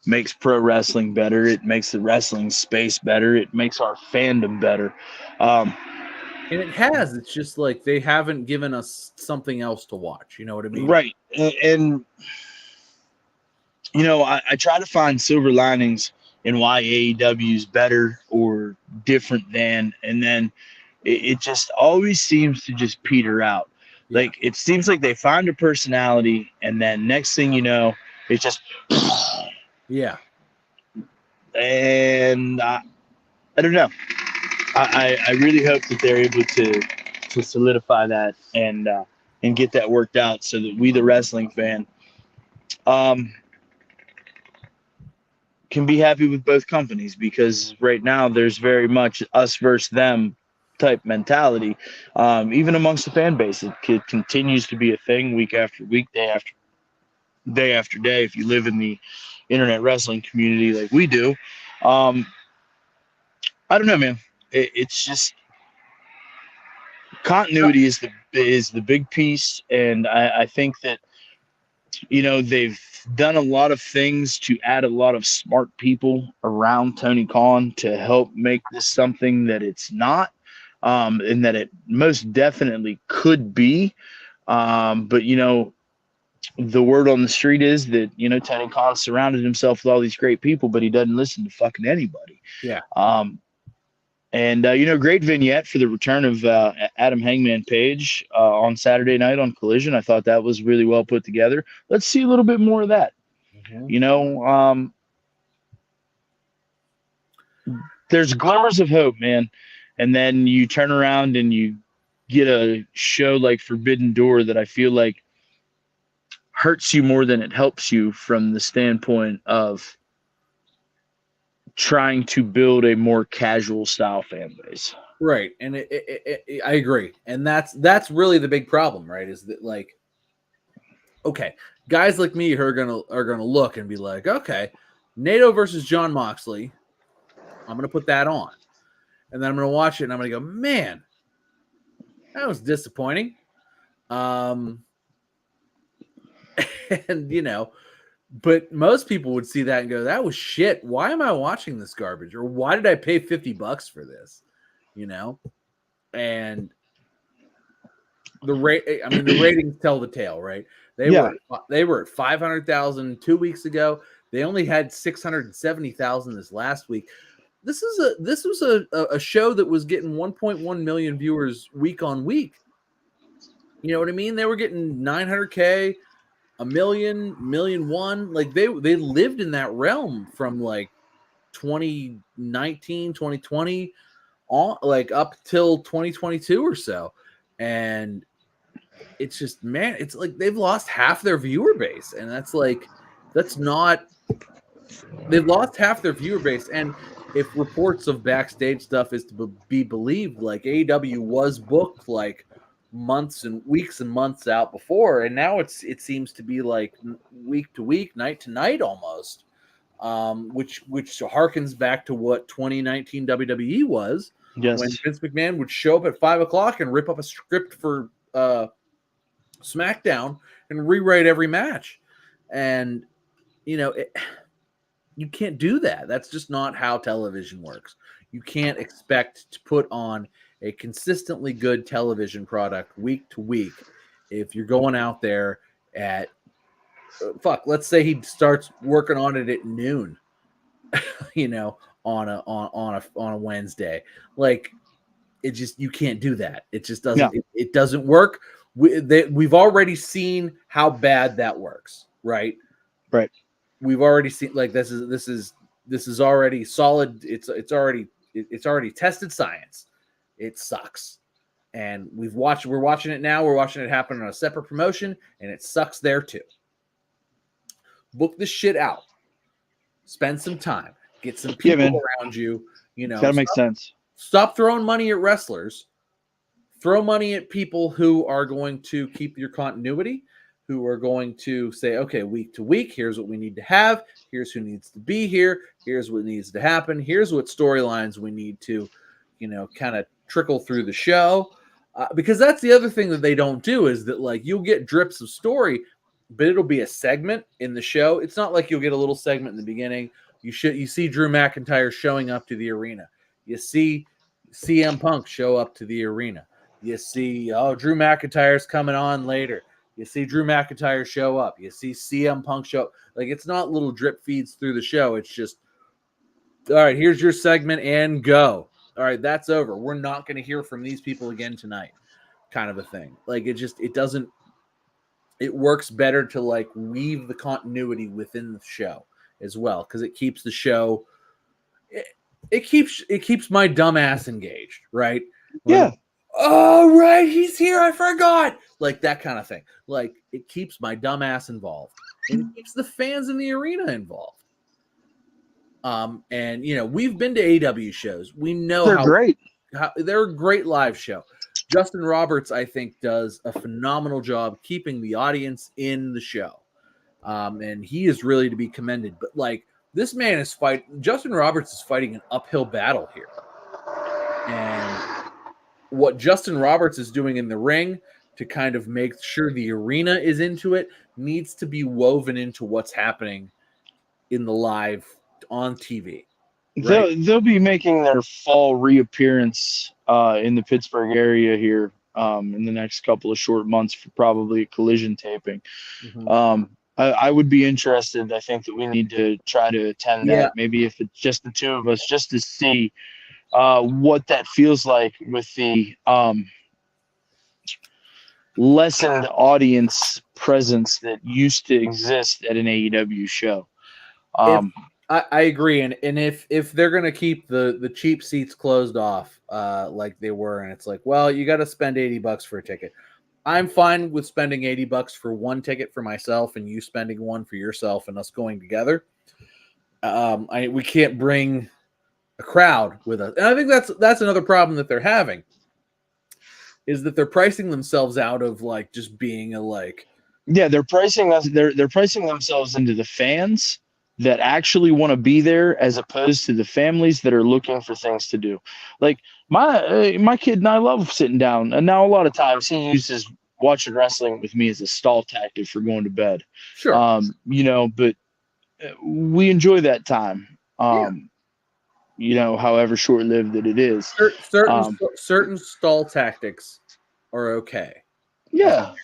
Speaker 1: makes pro wrestling better. It makes the wrestling space better. It makes our fandom better.
Speaker 3: And it has. It's just like they haven't given us something else to watch. You know what I mean?
Speaker 1: Right. And you know, I try to find silver linings in why AEW is better or different than, and then it just always seems to just peter out.
Speaker 3: Yeah.
Speaker 1: Like, it seems like they find a personality, and then next thing you know, it's just
Speaker 3: Yeah.
Speaker 1: And I don't know. I really hope that they're able to solidify that and get that worked out, so that we, the wrestling fan, can be happy with both companies, because right now there's very much us versus them type mentality, even amongst the fan base. It continues to be a thing week after week, day after day. If you live in the internet wrestling community like we do, I don't know, man. It's just continuity is the big piece, and I think that, you know, they've done a lot of things to add a lot of smart people around Tony Khan to help make this something that it's not, and that it most definitely could be. But, you know, the word on the street is that, you know, Tony Khan surrounded himself with all these great people, but he doesn't listen to fucking anybody.
Speaker 3: Yeah.
Speaker 1: And, you know, great vignette for the return of Adam Hangman Page on Saturday night on Collision. I thought that was really well put together. Let's see a little bit more of that.
Speaker 3: Mm-hmm.
Speaker 1: You know, there's glimmers of hope, man. And then you turn around and you get a show like Forbidden Door that I feel like hurts you more than it helps you, from the standpoint of trying to build a more casual style fan base.
Speaker 3: Right. And I agree. And that's really the big problem, right? Is that, like, okay, guys like me who are gonna look and be like, okay, NATO versus John Moxley, I'm gonna put that on, and then I'm gonna watch it and I'm gonna go, man, that was disappointing. And you know, but most people would see that and go, that was shit. Why am I watching this garbage? Or why did I pay $50 for this? You know? And the ratings tell the tale, right? They were at 500,000 2 weeks ago. They only had 670,000 this last week. This was a show that was getting 1.1 million viewers week on week. You know what I mean? They were getting 900K, a million, 1,000,001. Like they lived in that realm from like 2019, 2020 on, like up till 2022 or so. And it's just, man, it's like they've lost half their viewer base. And they've lost half their viewer base. And if reports of backstage stuff is to be believed, like AEW was booked like months and weeks and months out before, and now it seems to be like week to week, night to night almost, which harkens back to what 2019 WWE was.
Speaker 1: Yes.
Speaker 3: When Vince McMahon would show up at 5:00 and rip up a script for SmackDown and rewrite every match. And you know, you can't do that. That's just not how television works. You can't expect to put on a consistently good television product week to week if you're going out there at let's say he starts working on it at noon, you know, on a Wednesday. Like, it just, you can't do that. It just doesn't.
Speaker 1: No.
Speaker 3: It doesn't work. We've already seen how bad that works, right?
Speaker 1: Right.
Speaker 3: We've already seen, like, this is already solid. It's already tested science. It sucks. And we're watching it now. We're watching it happen on a separate promotion, and it sucks there too. Book this shit out. Spend some time. Get some people around you. You know,
Speaker 1: it's gotta make sense.
Speaker 3: Stop throwing money at wrestlers. Throw money at people who are going to keep your continuity, who are going to say, okay, week to week, here's what we need to have. Here's who needs to be here. Here's what needs to happen. Here's what storylines we need to, you know, kind of trickle through the show. Because that's the other thing that they don't do is that, like, you'll get drips of story, but it'll be a segment in the show. It's not like you'll get a little segment in the beginning. You see Drew McIntyre showing up to the arena. You see CM Punk show up to the arena. You see, Drew McIntyre's coming on later. You see Drew McIntyre show up. You see CM Punk show up. Like, it's not little drip feeds through the show. It's just, all right, here's your segment and go. All right, that's over. We're not going to hear from these people again tonight, kind of a thing. Like, it works better to, like, weave the continuity within the show as well, because it keeps the show, it keeps my dumb ass engaged, right?
Speaker 1: Yeah.
Speaker 3: Oh, right, he's here, I forgot. Like, that kind of thing. Like, it keeps my dumb ass involved. And it keeps the fans in the arena involved. And we've been to AEW shows. We know
Speaker 1: they're great.
Speaker 3: They're a great live show. Justin Roberts, I think, does a phenomenal job keeping the audience in the show. And he is really to be commended. But, like, this man is Justin Roberts is fighting an uphill battle here. And what Justin Roberts is doing in the ring to kind of make sure the arena is into it needs to be woven into what's happening in the live on TV. Right?
Speaker 1: They'll be making their fall reappearance in the Pittsburgh area here in the next couple of short months for probably a Collision taping. Mm-hmm. I would be interested. I think that we need to try to attend that. Maybe if it's just the two of us, just to see what that feels like with the lessened audience presence that used to exist at an AEW show.
Speaker 3: I agree, and if they're gonna keep the cheap seats closed off like they were, and it's like, well, you got to spend $80 for a ticket. I'm fine with spending $80 for one ticket for myself, and you spending one for yourself, and us going together. We can't bring a crowd with us, and I think that's another problem that they're having, is that they're pricing themselves out of, like, just being a, like,
Speaker 1: they're pricing us. They're pricing themselves into the fans that actually want to be there, as opposed to the families that are looking for things to do. Like, my kid and I love sitting down, and now a lot of times he uses watching wrestling with me as a stall tactic for going to bed.
Speaker 3: Sure.
Speaker 1: But we enjoy that time. However short-lived that it is.
Speaker 3: Certain stall tactics are okay.
Speaker 1: Yeah.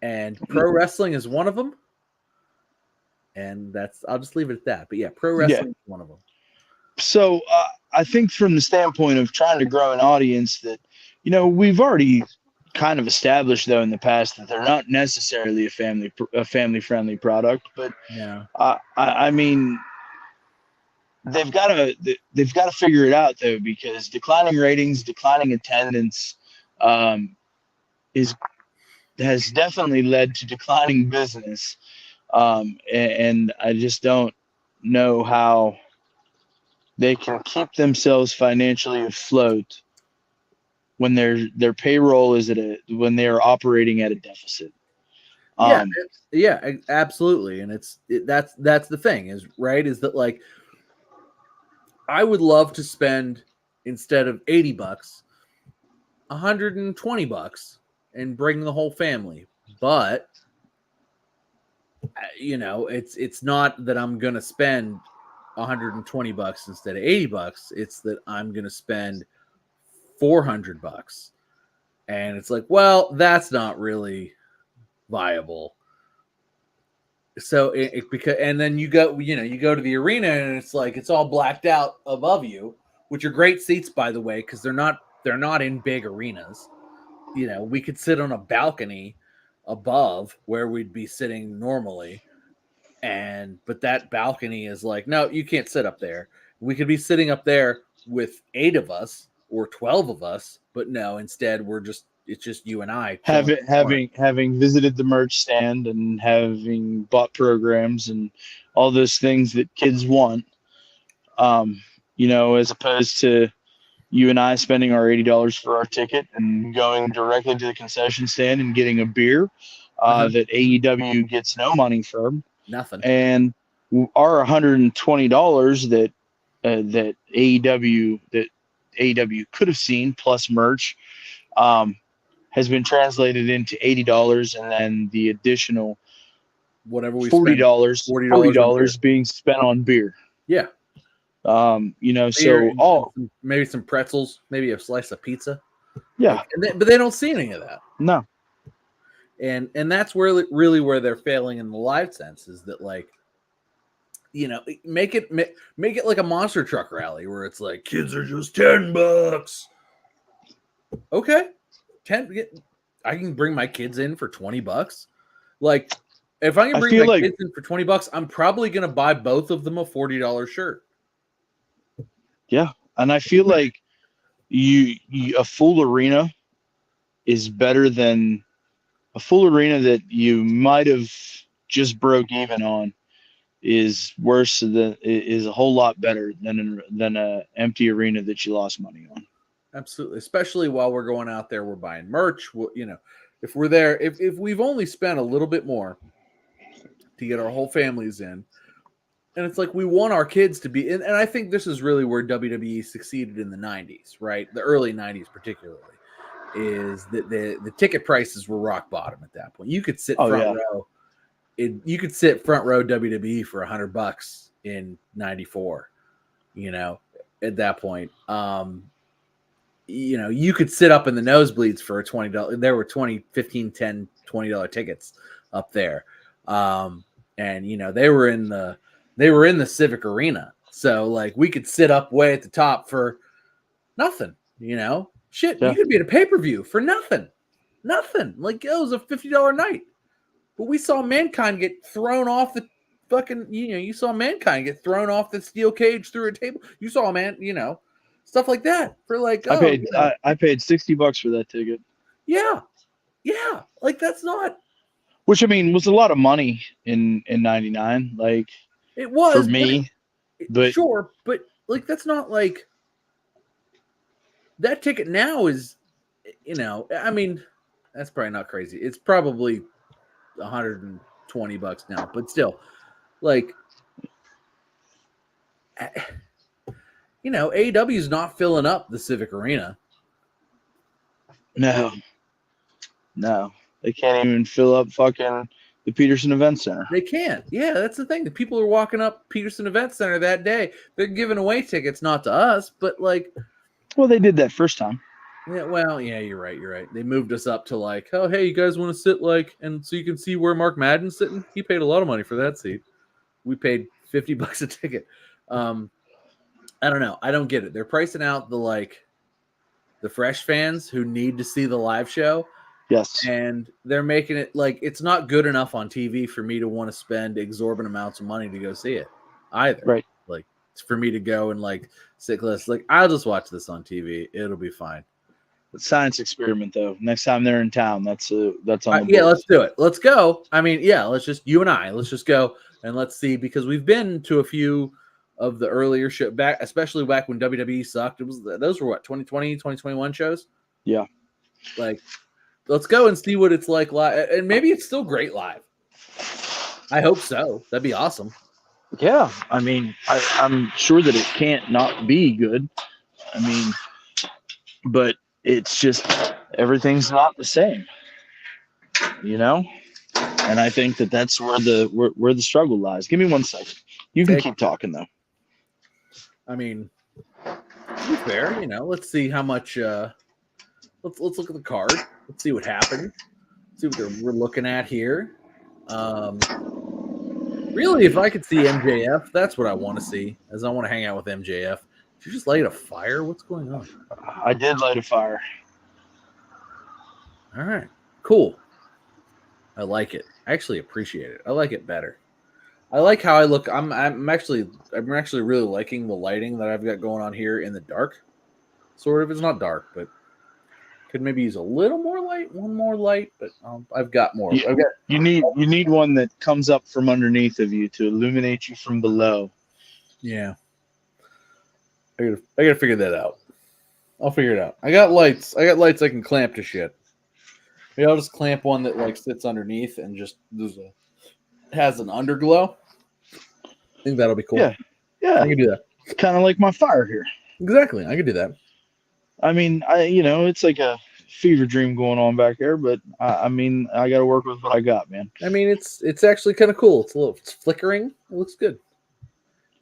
Speaker 3: And pro wrestling is one of them. And I'll just leave it at that. But yeah, pro wrestling is one of them.
Speaker 1: So I think from the standpoint of trying to grow an audience that, we've already kind of established, though, in the past that they're not necessarily a family-friendly product. But I mean, they've got to figure it out, though, because declining ratings, declining attendance has definitely led to declining business. And I just don't know how they can keep themselves financially afloat when their payroll is when they are operating at a deficit.
Speaker 3: Absolutely. And that's the thing is that, like, I would love to spend, instead of $80, $120 and bring the whole family. But it's not that I'm going to spend $120 instead of $80. It's that I'm going to spend $400. And it's like, well, that's not really viable. So and then you go to the arena, and it's like, it's all blacked out above you, which are great seats, by the way, because they're not in big arenas. We could sit on a balcony above where we'd be sitting normally, but that balcony is like, no, you can't sit up there. We could be sitting up there with 8 of us or 12 of us, but no, instead it's just you and I
Speaker 1: having visited the merch stand and having bought programs and all those things that kids want, as opposed to you and I spending our $80 for our ticket and going directly to the concession stand and getting a beer that AEW gets no money from.
Speaker 3: Nothing.
Speaker 1: And our $120 that AEW, that AEW could have seen plus merch has been translated into $80, and then the additional
Speaker 3: whatever we
Speaker 1: $40,
Speaker 3: spend,
Speaker 1: $40 being spent on beer.
Speaker 3: Yeah.
Speaker 1: So
Speaker 3: maybe some pretzels, maybe a slice of pizza.
Speaker 1: Yeah.
Speaker 3: But they don't see any of that.
Speaker 1: No.
Speaker 3: And that's really where they're failing in the live sense is that, like, make it like a monster truck rally where it's like kids are just $10. Okay. I can bring my kids in for $20. Like, if I can bring my kids in for $20, I'm probably going to buy both of them a $40 shirt.
Speaker 1: Yeah. And I feel like a full arena is better than a full arena that you might have just broke even on is a whole lot better than a empty arena that you lost money on.
Speaker 3: Absolutely. Especially while we're going out there, we're buying merch. If we're there, if we've only spent a little bit more to get our whole families in, and it's like we want our kids to be in, and I think this is really where WWE succeeded in the 90s, right? The early 90s particularly, is that the ticket prices were rock bottom at that point. You could sit front row. You could sit front row WWE for $100 in 94, at that point. You could sit up in the nosebleeds for $20. There were $20, $15, $10, $20 tickets up there. And they were in the Civic Arena. So, like, we could sit up way at the top for nothing, Shit, yeah. You could be at a pay-per-view for nothing. Nothing. Like, it was a $50 night. But we saw Mankind get thrown off the fucking, you saw Mankind get thrown off the steel cage through a table. You saw stuff like that for like,
Speaker 1: I paid $60 for that ticket.
Speaker 3: Yeah. Yeah. Like, that's not.
Speaker 1: Which, I mean, was a lot of money in 99. Like,
Speaker 3: it was
Speaker 1: for me. But
Speaker 3: sure. But, like, that's not like. That ticket now is, I mean, that's probably not crazy. It's probably $120 now, but still, like, AEW is not filling up the Civic Arena.
Speaker 1: No, they can't even fill up fucking the Peterson Event Center.
Speaker 3: They can't. Yeah, that's the thing. The people are walking up Peterson Event Center that day. They're giving away tickets, not to us, but like.
Speaker 1: Well, they did that first time.
Speaker 3: Yeah, well, yeah, you're right. They moved us up to like, oh, hey, you guys want to sit like, and so you can see where Mark Madden's sitting? He paid a lot of money for that seat. We paid $50 a ticket. I don't know. I don't get it. They're pricing out the fresh fans who need to see the live show.
Speaker 1: Yes.
Speaker 3: And they're making it like it's not good enough on TV for me to want to spend exorbitant amounts of money to go see it either.
Speaker 1: Right.
Speaker 3: Like, it's for me to go and like sit close. Like, I'll just watch this on TV. It'll be fine.
Speaker 1: Science experiment, though. Next time they're in town, that's on the
Speaker 3: yeah, let's do it. Let's go. I mean, yeah, let's just go and let's see, because we've been to a few of the earlier show back, especially back when WWE sucked. Those were what, 2020, 2021 shows?
Speaker 1: Yeah.
Speaker 3: Like, let's go and see what it's like live, and maybe it's still great live. I hope so. That'd be awesome.
Speaker 1: Yeah, I mean, I'm sure that it can't not be good. I mean, but it's just everything's not the same, And I think that's where the struggle lies. Give me 1 second. You can keep talking though.
Speaker 3: I mean, to be fair, let's see how much. Let's look at the card. Let's see what happened. See what we're looking at here. Really, if I could see MJF, that's what I want to see. As I want to hang out with MJF. Did you just light a fire? What's going on?
Speaker 1: I did light a fire.
Speaker 3: All right, cool. I like it. I actually appreciate it. I like it better. I like how I look. I'm actually really liking the lighting that I've got going on here in the dark. Sort of. It's not dark, but could maybe use a little more light. One more light, but I've got more.
Speaker 1: You need one that comes up from underneath of you to illuminate you from below.
Speaker 3: Yeah. I gotta figure that out. I'll figure it out. I got lights I can clamp to shit. Maybe I'll just clamp one that like sits underneath and just has an underglow. I think that'll be cool.
Speaker 1: Yeah.
Speaker 3: I can do that.
Speaker 1: Kind of like my fire here.
Speaker 3: Exactly. I can do that.
Speaker 1: I mean, it's like a fever dream going on back there, but I mean, I got to work with what I got, man.
Speaker 3: I mean, it's actually kind of cool. It's flickering. It looks good.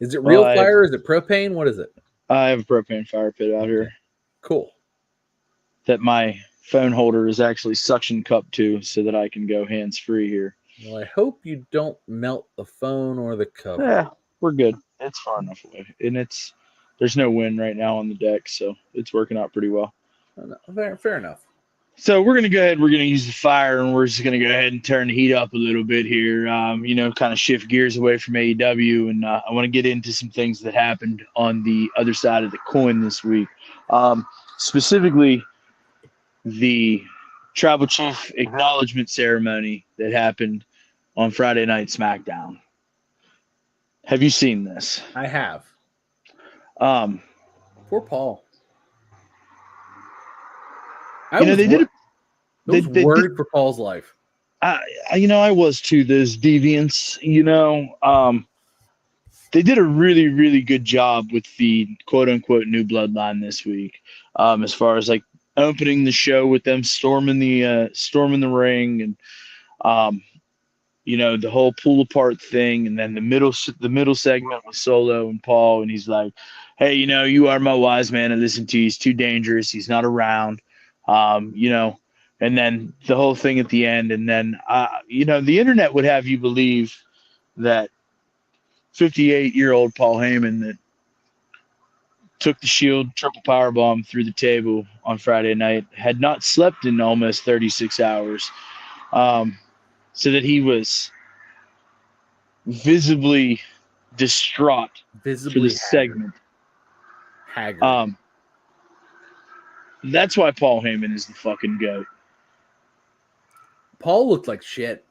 Speaker 3: Is it
Speaker 1: Well,
Speaker 3: real fire? Is it propane? What is it?
Speaker 1: I have a propane fire pit out
Speaker 3: Okay,
Speaker 1: here
Speaker 3: cool.
Speaker 1: that my phone holder is actually suction cup to, so that I can go hands free here.
Speaker 3: Well, I hope you don't melt the phone or the cover.
Speaker 1: Yeah, we're good. It's far enough away, and there's no wind right now on the deck, so it's working out pretty well.
Speaker 3: Oh, no, fair enough.
Speaker 1: So we're gonna go ahead. We're gonna use the fire, and we're just gonna go ahead and turn the heat up a little bit here. Kind of shift gears away from AEW, and I want to get into some things that happened on the other side of the coin this week. Specifically, the Tribal Chief acknowledgement ceremony that happened on Friday Night SmackDown. Have you seen this?
Speaker 3: I have.
Speaker 1: Um,
Speaker 3: Poor Paul.
Speaker 1: they did.
Speaker 3: I was worried for Paul's life.
Speaker 1: I was too. Those deviants. They did a really, really good job with the quote unquote new bloodline this week. As far as like opening the show with them storming the ring, and the whole pull apart thing, and then the middle segment with Solo and Paul, and he's like, "Hey, you are my wise man. I listen to you. He's too dangerous. He's not around." And then the whole thing at the end, and then the internet would have you believe that 58-year-old Paul Heyman that took the Shield triple powerbomb through the table on Friday night had not slept in almost 36 hours, so that he was visibly distraught for the segment.
Speaker 3: Haggard.
Speaker 1: That's why Paul Heyman is the fucking GOAT.
Speaker 3: Paul looked like shit.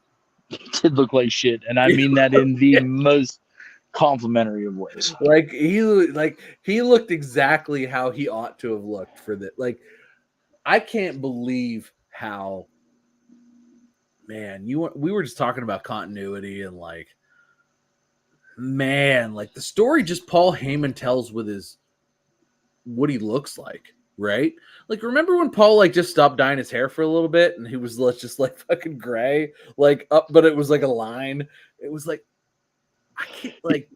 Speaker 1: He did look like shit, and I mean that in the most complimentary of ways.
Speaker 3: Like he looked exactly how he ought to have looked for that. Like, I can't believe how, man, we were just talking about continuity, and like, man, like the story just Paul Heyman tells with what he looks like, right? Like, remember when Paul like just stopped dyeing his hair for a little bit and he was just like fucking gray, like up, but it was like a line. It was like, I can't like.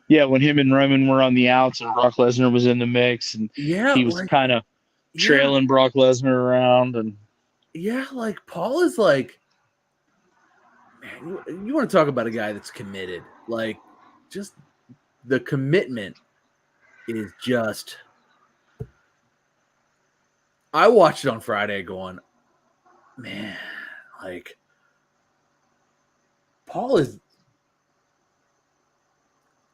Speaker 1: Yeah, when him and Roman were on the outs and Brock Lesnar was in the mix, and he was kind of trailing Brock Lesnar around, and
Speaker 3: like Paul is like, man, you want to talk about a guy that's committed? Like, just the commitment is just. I watched it on Friday, going, man, like Paul is.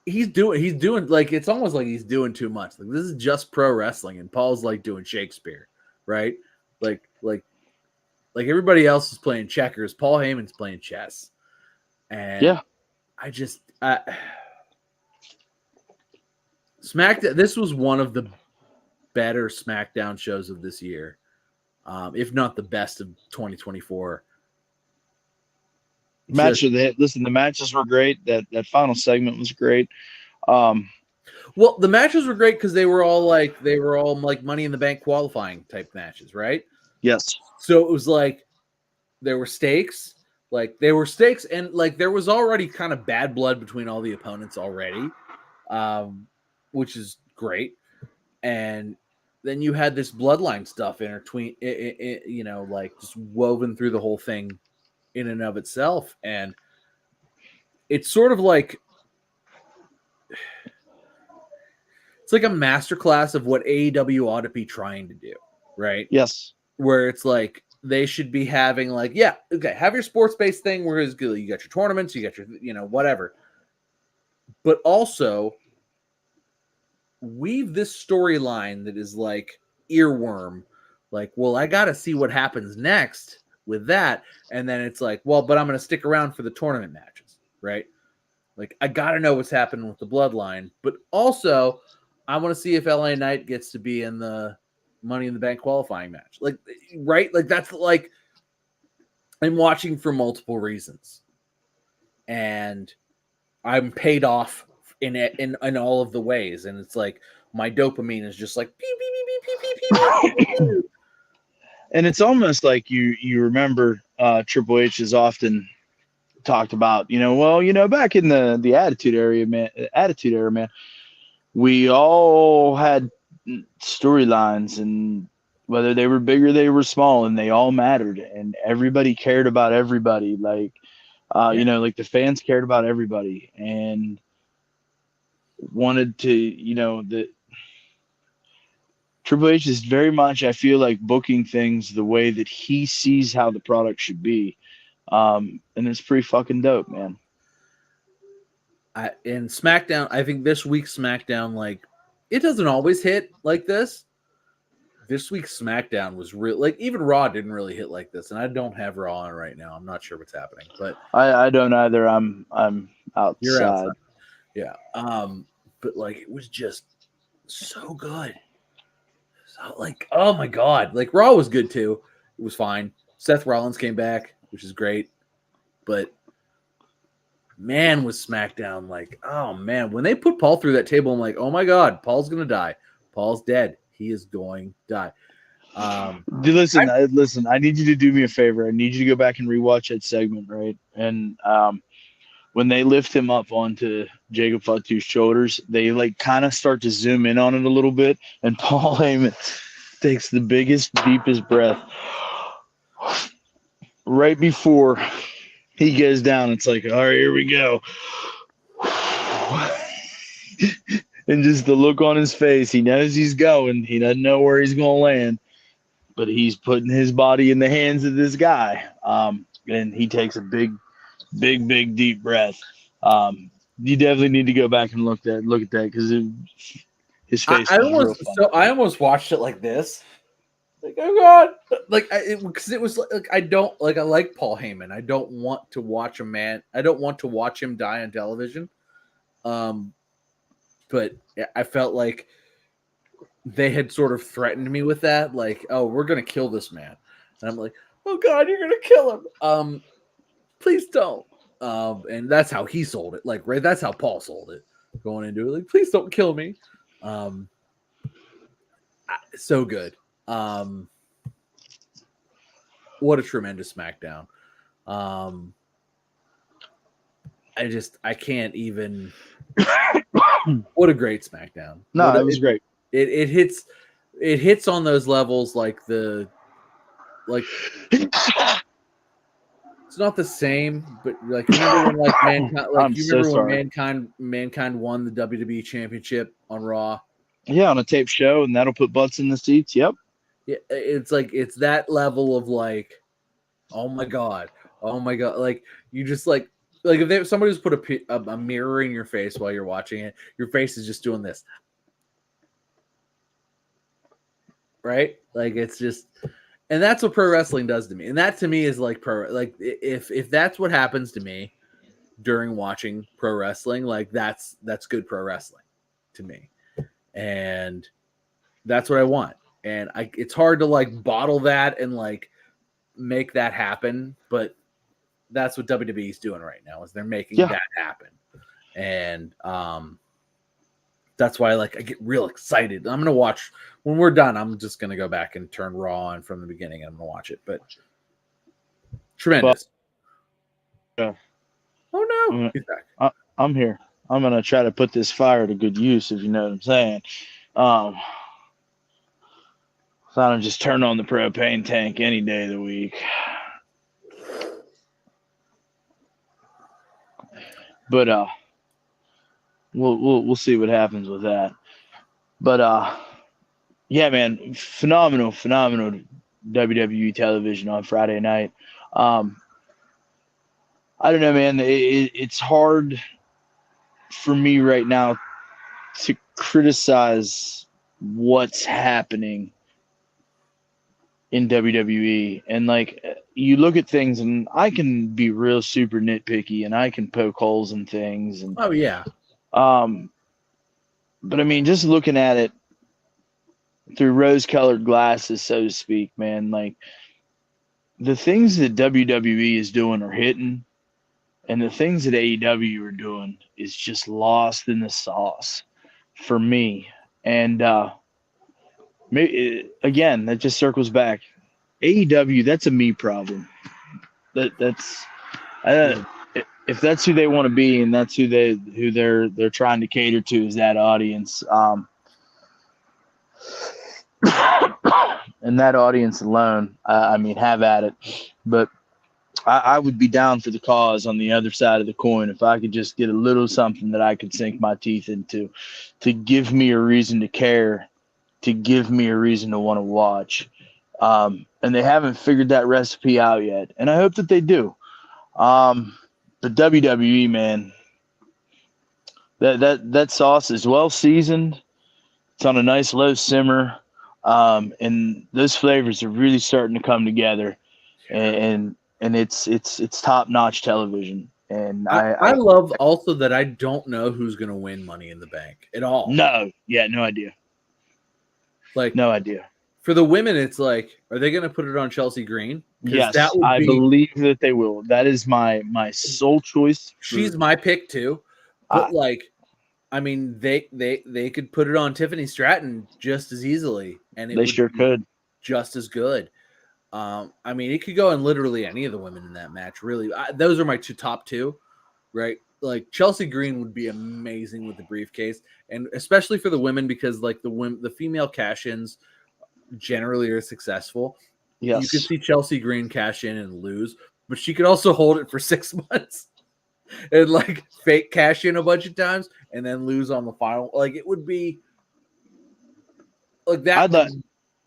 Speaker 3: He's doing like, it's almost like he's doing too much. Like, this is just pro wrestling, and Paul's like doing Shakespeare, right? Like everybody else is playing checkers. Paul Heyman's playing chess, and
Speaker 1: yeah,
Speaker 3: SmackDown. This was one of the better SmackDown shows of this year, if not the best of 2024.
Speaker 1: the matches were great. That final segment was great.
Speaker 3: Well, the matches were great because they were all like Money in the Bank qualifying type matches, right?
Speaker 1: Yes.
Speaker 3: So it was like there were stakes, and like there was already kind of bad blood between all the opponents already, which is great. And then you had this bloodline stuff intertwined, like just woven through the whole thing in and of itself. And it's sort of like, it's like a masterclass of what AEW ought to be trying to do, right?
Speaker 1: Yes.
Speaker 3: Where it's like they should be having like, have your sports-based thing where it's good. You got your tournaments, you got your, whatever. But also weave this storyline that is like earworm, like, well, I got to see what happens next with that. And then it's like, well, but I'm going to stick around for the tournament matches, right? Like, I got to know what's happening with the bloodline, but also I want to see if LA Knight gets to be in the Money in the Bank qualifying match. Like, right? Like, that's like, I'm watching for multiple reasons, and I'm paid off in all of the ways. And it's like, my dopamine is just like beep, beep, beep, beep, beep, beep, beep, beep.
Speaker 1: And it's almost like you remember Triple H has often talked about, back in the attitude era, man, we all had storylines, and whether they were big or they were small, and they all mattered, and everybody cared about everybody. Like, like the fans cared about everybody and wanted to, the Triple H is very much, I feel like, booking things the way that he sees how the product should be. And it's pretty fucking dope, man.
Speaker 3: In SmackDown, I think this week's SmackDown, like, it doesn't always hit like this. This week's SmackDown was real. Like, even Raw didn't really hit like this, and I don't have Raw on right now. I'm not sure what's happening, but
Speaker 1: I don't either. I'm outside.
Speaker 3: You're outside. Yeah. But like, it was just so good. So, like, oh my god, like Raw was good too. It was fine. Seth Rollins came back, which is great, but man, was SmackDown like, oh man, when they put Paul through that table, I'm like, oh my god, Paul's gonna die. Paul's dead. He is going to die.
Speaker 1: Listen, I need you to do me a favor. I need you to go back and rewatch that segment, right? And when they lift him up onto Jacob Fatu's shoulders, they like kind of start to zoom in on it a little bit, and Paul Heyman takes the biggest, deepest breath right before he goes down. It's like, all right, here we go. And just the look on his face, he knows he's going. He doesn't know where he's going to land, but he's putting his body in the hands of this guy. And he takes a big, deep breath. You definitely need to go back and look at that because his face.
Speaker 3: I almost watched it like this. Like, oh god, like because it was like I don't like I like Paul Heyman. I don't want to watch a man. I don't want to watch him die on television. But I felt like they had sort of threatened me with that, like, oh, we're gonna kill this man, and I'm like, oh god, you're gonna kill him. Please don't. And that's how he sold it. Like, right, that's how Paul sold it going into it. Like, please don't kill me. So good. What a tremendous SmackDown. I can't even. What a great SmackDown.
Speaker 1: No, it was great.
Speaker 3: It hits on those levels like it's not the same, but like remember when like Mankind, like you remember when Mankind won the WWE Championship on Raw?
Speaker 1: Yeah, on a tape show, and that'll put butts in the seats. Yep.
Speaker 3: Yeah, it's like it's that level of like, oh my god, like you just like if somebody just put a mirror in your face while you're watching it, your face is just doing this, right? Like it's just, and that's what pro wrestling does to me, and that to me is like if that's what happens to me during watching pro wrestling, like that's good pro wrestling to me, and that's what I want. And it's hard to like bottle that and like make that happen, but that's what WWE is doing right now is they're making that happen. And that's why like I get real excited. I'm gonna watch when we're done. I'm just gonna go back and turn Raw on from the beginning and I'm gonna watch it. But tremendous.
Speaker 1: Yeah.
Speaker 3: Oh no, he's back.
Speaker 1: I'm here. I'm gonna try to put this fire to good use, if you know what I'm saying. So I don't just turn on the propane tank any day of the week. But we'll see what happens with that. But yeah, man, phenomenal WWE television on Friday night. I don't know, man. It's hard for me right now to criticize what's happening in WWE. And like you look at things, and I can be real super nitpicky, and I can poke holes in things. And
Speaker 3: oh yeah.
Speaker 1: But I mean, just looking at it through rose-colored glasses, so to speak, man, like the things that WWE is doing are hitting, and the things that AEW are doing is just lost in the sauce for me. And again, that just circles back. AEW, that's a me problem. That's if that's who they want to be, and that's who they're trying to cater to is that audience. And that audience alone, I mean, have at it. But I would be down for the cause on the other side of the coin if I could just get a little something that I could sink my teeth into, to give me a reason to care, to give me a reason to want to watch. And they haven't figured that recipe out yet, and I hope that they do. The WWE, man, that sauce is well seasoned. It's on a nice low simmer, and those flavors are really starting to come together, and it's top notch television. And
Speaker 3: I love also that I don't know who's going to win Money in the Bank at all.
Speaker 1: No idea.
Speaker 3: Like,
Speaker 1: no idea.
Speaker 3: For the women, it's like, are they going to put it on Chelsea Green?
Speaker 1: Yes, I believe that they will. That is my sole choice.
Speaker 3: She's my pick too. But I mean, they could put it on Tiffany Stratton just as easily, and
Speaker 1: they sure could,
Speaker 3: just as good. I mean, it could go on literally any of the women in that match. Really, those are my top two, right? Like Chelsea Green would be amazing with the briefcase, and especially for the women because like the female cash-ins generally are successful.
Speaker 1: Yes.
Speaker 3: You could see Chelsea Green cash in and lose, but she could also hold it for 6 months and like fake cash in a bunch of times and then lose on the final. Like it would be like that.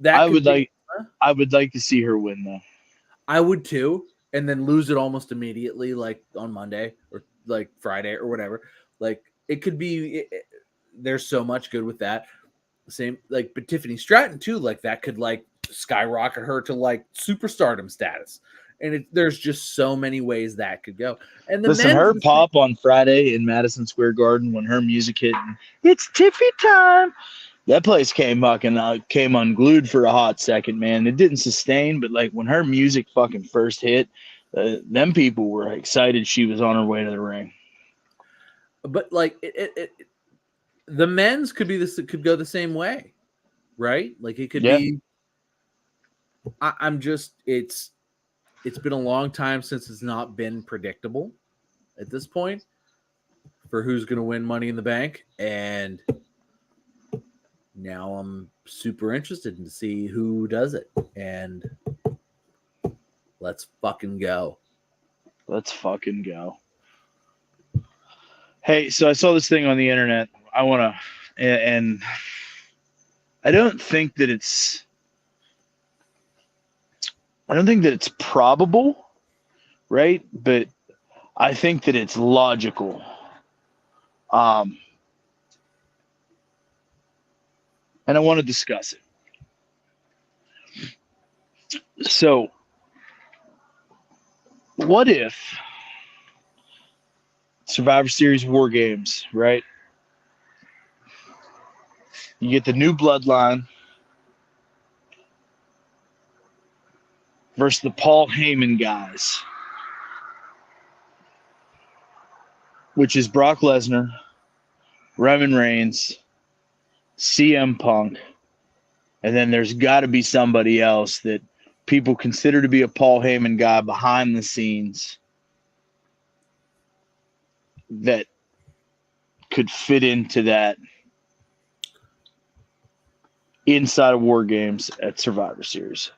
Speaker 1: I would like to see her win though.
Speaker 3: I would too, and then lose it almost immediately, like on Monday or like Friday or whatever. Like it could be. There's so much good with that. Same like, but Tiffany Stratton too. Like that could like skyrocket her to like superstardom status. And there's just so many ways that could go. And
Speaker 1: listen, her pop on Friday in Madison Square Garden when her music hit, it's Tiffy time. That place came unglued for a hot second, man. It didn't sustain, but like when her music fucking first hit, them people were excited she was on her way to the ring.
Speaker 3: But like the men's could go the same way, right? Like it could be. I'm just it's been a long time since it's not been predictable at this point for who's going to win Money in the Bank, and now I'm super interested to see who does it. And let's fucking go.
Speaker 1: Let's fucking go. Hey, so I saw this thing on the internet. And I don't think that it's probable, right? But I think that it's logical. And I want to discuss it. So, what if Survivor Series War Games, right? You get the new bloodline versus the Paul Heyman guys, which is Brock Lesnar, Roman Reigns, CM Punk, and then there's got to be somebody else that people consider to be a Paul Heyman guy behind the scenes that could fit into that inside of War Games at Survivor Series.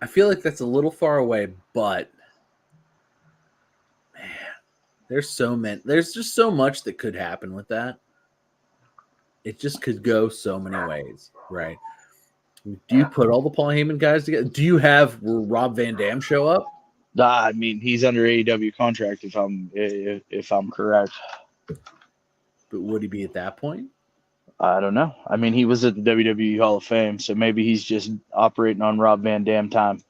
Speaker 3: I feel like that's a little far away, but man, there's just so much that could happen with that. It just could go so many ways, right? Do you put all the Paul Heyman guys together? Do you have Rob Van Dam show up?
Speaker 1: I mean, he's under AEW contract if I'm correct.
Speaker 3: But would he be at that point?
Speaker 1: I don't know. I mean, he was at the WWE Hall of Fame, so maybe he's just operating on Rob Van Dam time.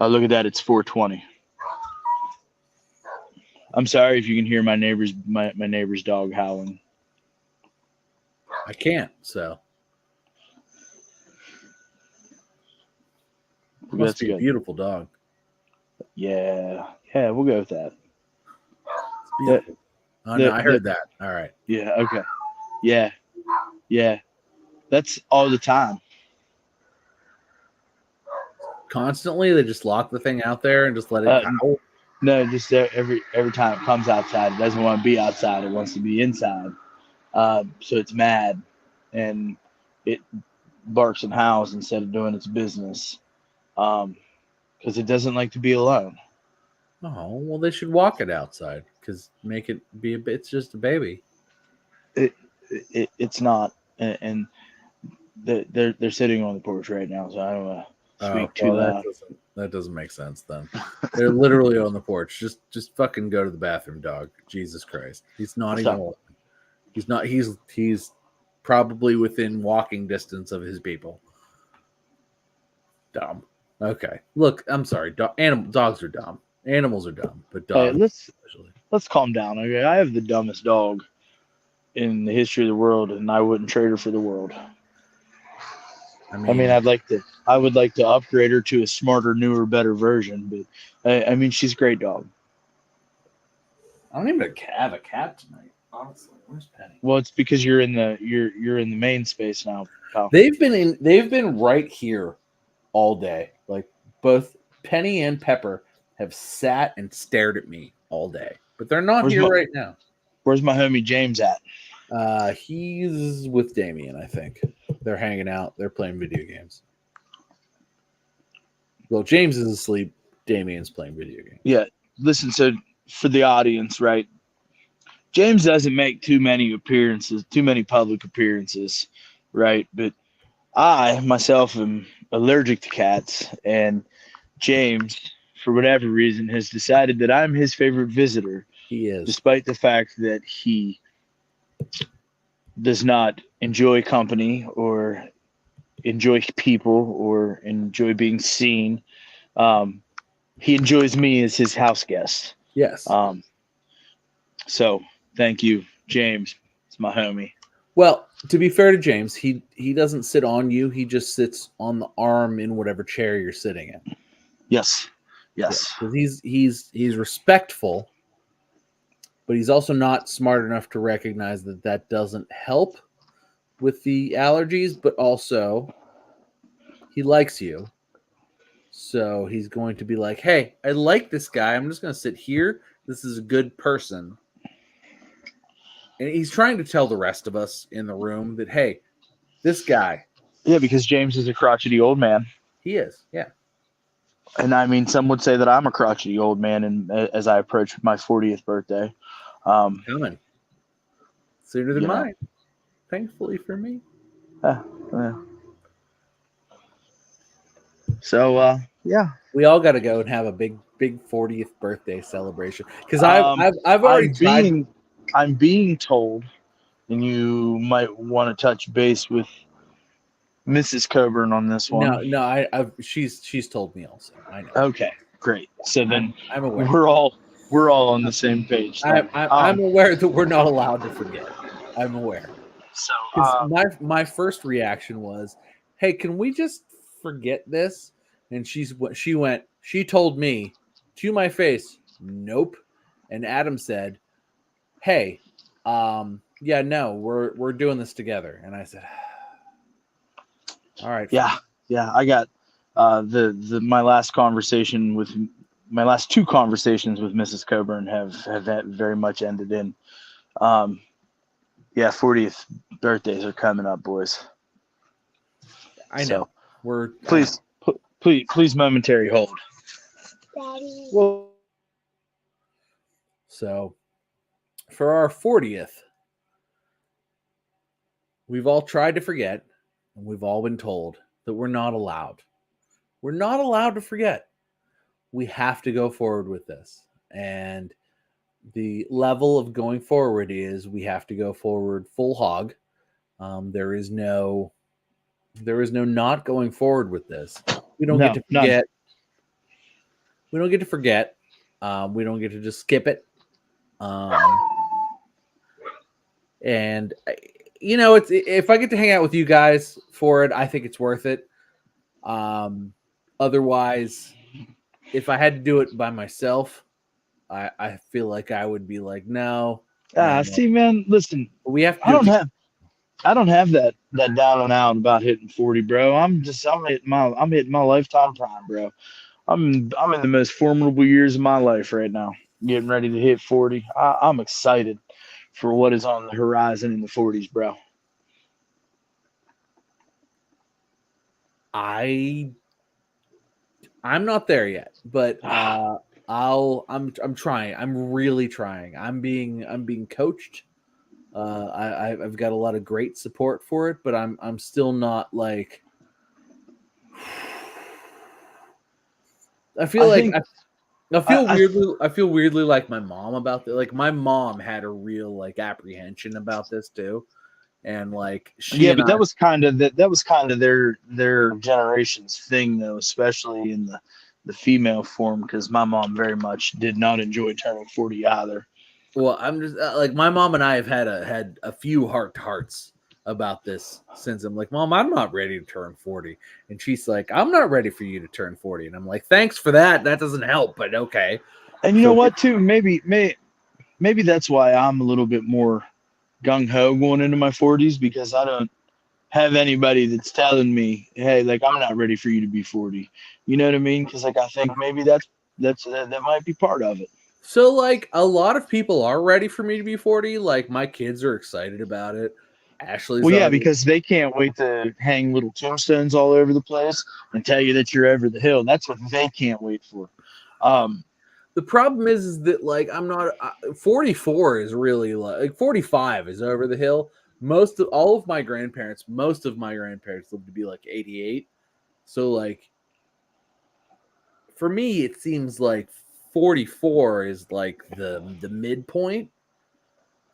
Speaker 1: Look at that. It's 4:20. I'm sorry if you can hear my neighbor's dog howling.
Speaker 3: I can't, so. It must be a beautiful dog.
Speaker 1: Yeah. Yeah, we'll go with that.
Speaker 3: Beautiful. No, I heard that. All right.
Speaker 1: Yeah. Okay. Yeah. Yeah. That's all the time.
Speaker 3: Constantly, they just lock the thing out there and just let it howl.
Speaker 1: No, just every time it comes outside, it doesn't want to be outside. It wants to be inside. So it's mad, and it barks and howls instead of doing its business. Because it doesn't like to be alone.
Speaker 3: Oh, well, they should walk it outside because make it be it's just a baby.
Speaker 1: It's not, and they're sitting on the porch right now, so I don't want to speak too loud.
Speaker 3: That doesn't make sense. Then they're literally on the porch. Just fucking go to the bathroom, dog. Jesus Christ, he's not even. Alone. He's not. He's probably within walking distance of his people. Dumb. Okay. Look, I'm sorry. Dogs are dumb. Animals are dumb, but dogs.
Speaker 1: Let's calm down. Okay, I have the dumbest dog in the history of the world, and I wouldn't trade her for the world. I mean, I would like to upgrade her to a smarter, newer, better version, but I mean, she's a great dog.
Speaker 3: I don't even have a cat tonight. Honestly, where's Penny?
Speaker 1: Well, it's because you're in the main space now, pal.
Speaker 3: They've been right here all day. Like both Penny and Pepper have sat and stared at me all day, but they're not here right now.
Speaker 1: Where's my homie James at?
Speaker 3: He's with Damien, I think. They're hanging out. They're playing video games. Well, James is asleep. Damien's playing video games.
Speaker 1: Yeah. Listen, so for the audience, right? James doesn't make too many public appearances, right? But I, myself, am allergic to cats, and James, for whatever reason, has decided that I'm his favorite visitor.
Speaker 3: He is.
Speaker 1: Despite the fact that he does not enjoy company or enjoy people or enjoy being seen. He enjoys me as his house guest.
Speaker 3: Yes.
Speaker 1: So thank you, James. It's my homie.
Speaker 3: Well, to be fair to James, he doesn't sit on you. He just sits on the arm in whatever chair you're sitting in.
Speaker 1: Yes.
Speaker 3: Because he's respectful, but he's also not smart enough to recognize that doesn't help with the allergies, but also he likes you. So he's going to be like, hey, I like this guy. I'm just going to sit here. This is a good person. And he's trying to tell the rest of us in the room that, hey, this guy.
Speaker 1: Yeah, because James is a crotchety old man.
Speaker 3: He is, yeah.
Speaker 1: And I mean, some would say that I'm a crotchety old man, and as I approach my 40th birthday.
Speaker 3: Coming. Sooner than mine. Thankfully for me.
Speaker 1: So, yeah.
Speaker 3: We all got to go and have a big 40th birthday celebration. Because I've already tried.
Speaker 1: I'm being told, and you might want to touch base with Mrs. Coburn on this one.
Speaker 3: No, she's told me also. I know.
Speaker 1: Okay, great. So then
Speaker 3: I'm aware.
Speaker 1: We're all on the same page.
Speaker 3: I'm aware that we're not allowed to forget. I'm aware.
Speaker 1: So
Speaker 3: my first reaction was, "Hey, can we just forget this?" And she told me to my face, "Nope." And Adam said, "Hey, yeah, no, we're doing this together." And I said, "All right."
Speaker 1: Yeah. I got my last two conversations with Mrs. Coburn have very much ended in, 40th birthdays are coming up, boys.
Speaker 3: I know.
Speaker 1: So, please momentary hold.
Speaker 4: Daddy.
Speaker 3: Well, so for our 40th, we've all tried to forget, and we've all been told that we're not allowed. We're not allowed to forget. We have to go forward with this. And the level of going forward is we have to go forward full hog. There is no not going forward with this. We don't get to forget.
Speaker 1: None.
Speaker 3: We don't get to forget. We don't get to just skip it. And it's if I get to hang out with you guys for it, I think it's worth it. Otherwise, if I had to do it by myself, I feel like I would be like, no. No.
Speaker 1: See, man, listen,
Speaker 3: We have to
Speaker 1: I
Speaker 3: do
Speaker 1: don't
Speaker 3: it.
Speaker 1: have that down and out about hitting 40, bro. I'm hitting my lifetime prime, bro. I'm in the most formidable years of my life right now, getting ready to hit 40. I'm excited for what is on the horizon in the 40s, bro.
Speaker 3: I'm not there yet, but I'm trying. I'm really trying. I'm being coached. I've got a lot of great support for it, but I'm still not like. I feel I feel weirdly like my mom about that. Like my mom had a real like apprehension about this too, and like she
Speaker 1: Yeah,
Speaker 3: and
Speaker 1: but
Speaker 3: I.
Speaker 1: that was kind of their generation's thing, though, especially in the female form, because my mom very much did not enjoy turning 40 either.
Speaker 3: Well, I'm just like my mom and I have had a few heart to hearts about this since I'm like, Mom, I'm not ready to turn 40, and she's like, I'm not ready for you to turn 40, and I'm like, thanks for that. That doesn't help, but okay.
Speaker 1: And you know
Speaker 3: So
Speaker 1: what, too? Maybe that's why I'm a little bit more gung ho going into my 40s, because I don't have anybody that's telling me, hey, like, I'm not ready for you to be 40. You know what I mean? Because like I think maybe that might be part of it.
Speaker 3: So, like, a lot of people are ready for me to be 40. Like, my kids are excited about it. Ashley's
Speaker 1: Well, yeah,
Speaker 3: already.
Speaker 1: because they can't wait to hang little tombstones all over the place and tell you that you're over the hill. That's what they can't wait for. Um,
Speaker 3: The problem is that, like, I'm not. 44 is really like 45 is over the hill. Most of my grandparents live to be like 88. So, like, for me, it seems like 44 is like the midpoint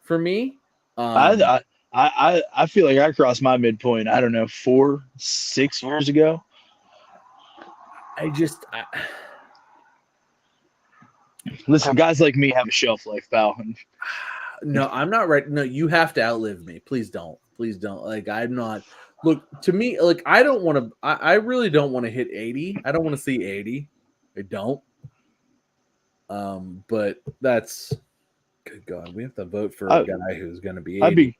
Speaker 3: for me. Um,
Speaker 1: I feel like I crossed my midpoint. I don't know, 4, 6 years ago.
Speaker 3: I just.
Speaker 1: Listen, guys like me have a shelf life, pal.
Speaker 3: No, I'm not ready. No, you have to outlive me. Please don't. Please don't. Like, I'm not. Look, to me, like, I don't want to. I really don't want to hit 80. I don't want to see 80. I don't. But that's good God. We have to vote for a
Speaker 1: I,
Speaker 3: guy who's going to be
Speaker 1: I'd
Speaker 3: 80.
Speaker 1: be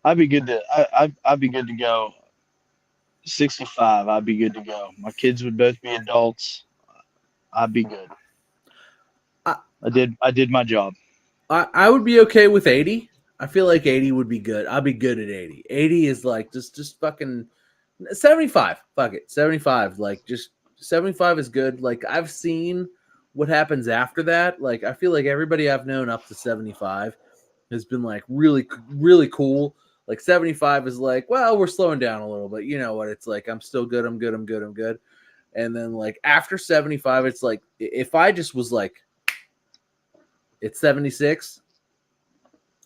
Speaker 1: I'd be good to I'd be good to go. 65, I'd be good to go. My kids would both be adults. I'd be good.
Speaker 3: I,
Speaker 1: I did my job.
Speaker 3: I would be okay with 80. I feel like 80 would be good. I'll be good at 80. 80 is like just fucking 75. Fuck it. 75. Like, just 75 is good. Like, I've seen what happens after that. Like, I feel like everybody I've known up to 75 has been like really, really cool. Like, 75 is like, well, we're slowing down a little bit. You know what? It's like, I'm still good. I'm good. I'm good. I'm good. And then, like, after 75, it's like, if I just was like, it's 76,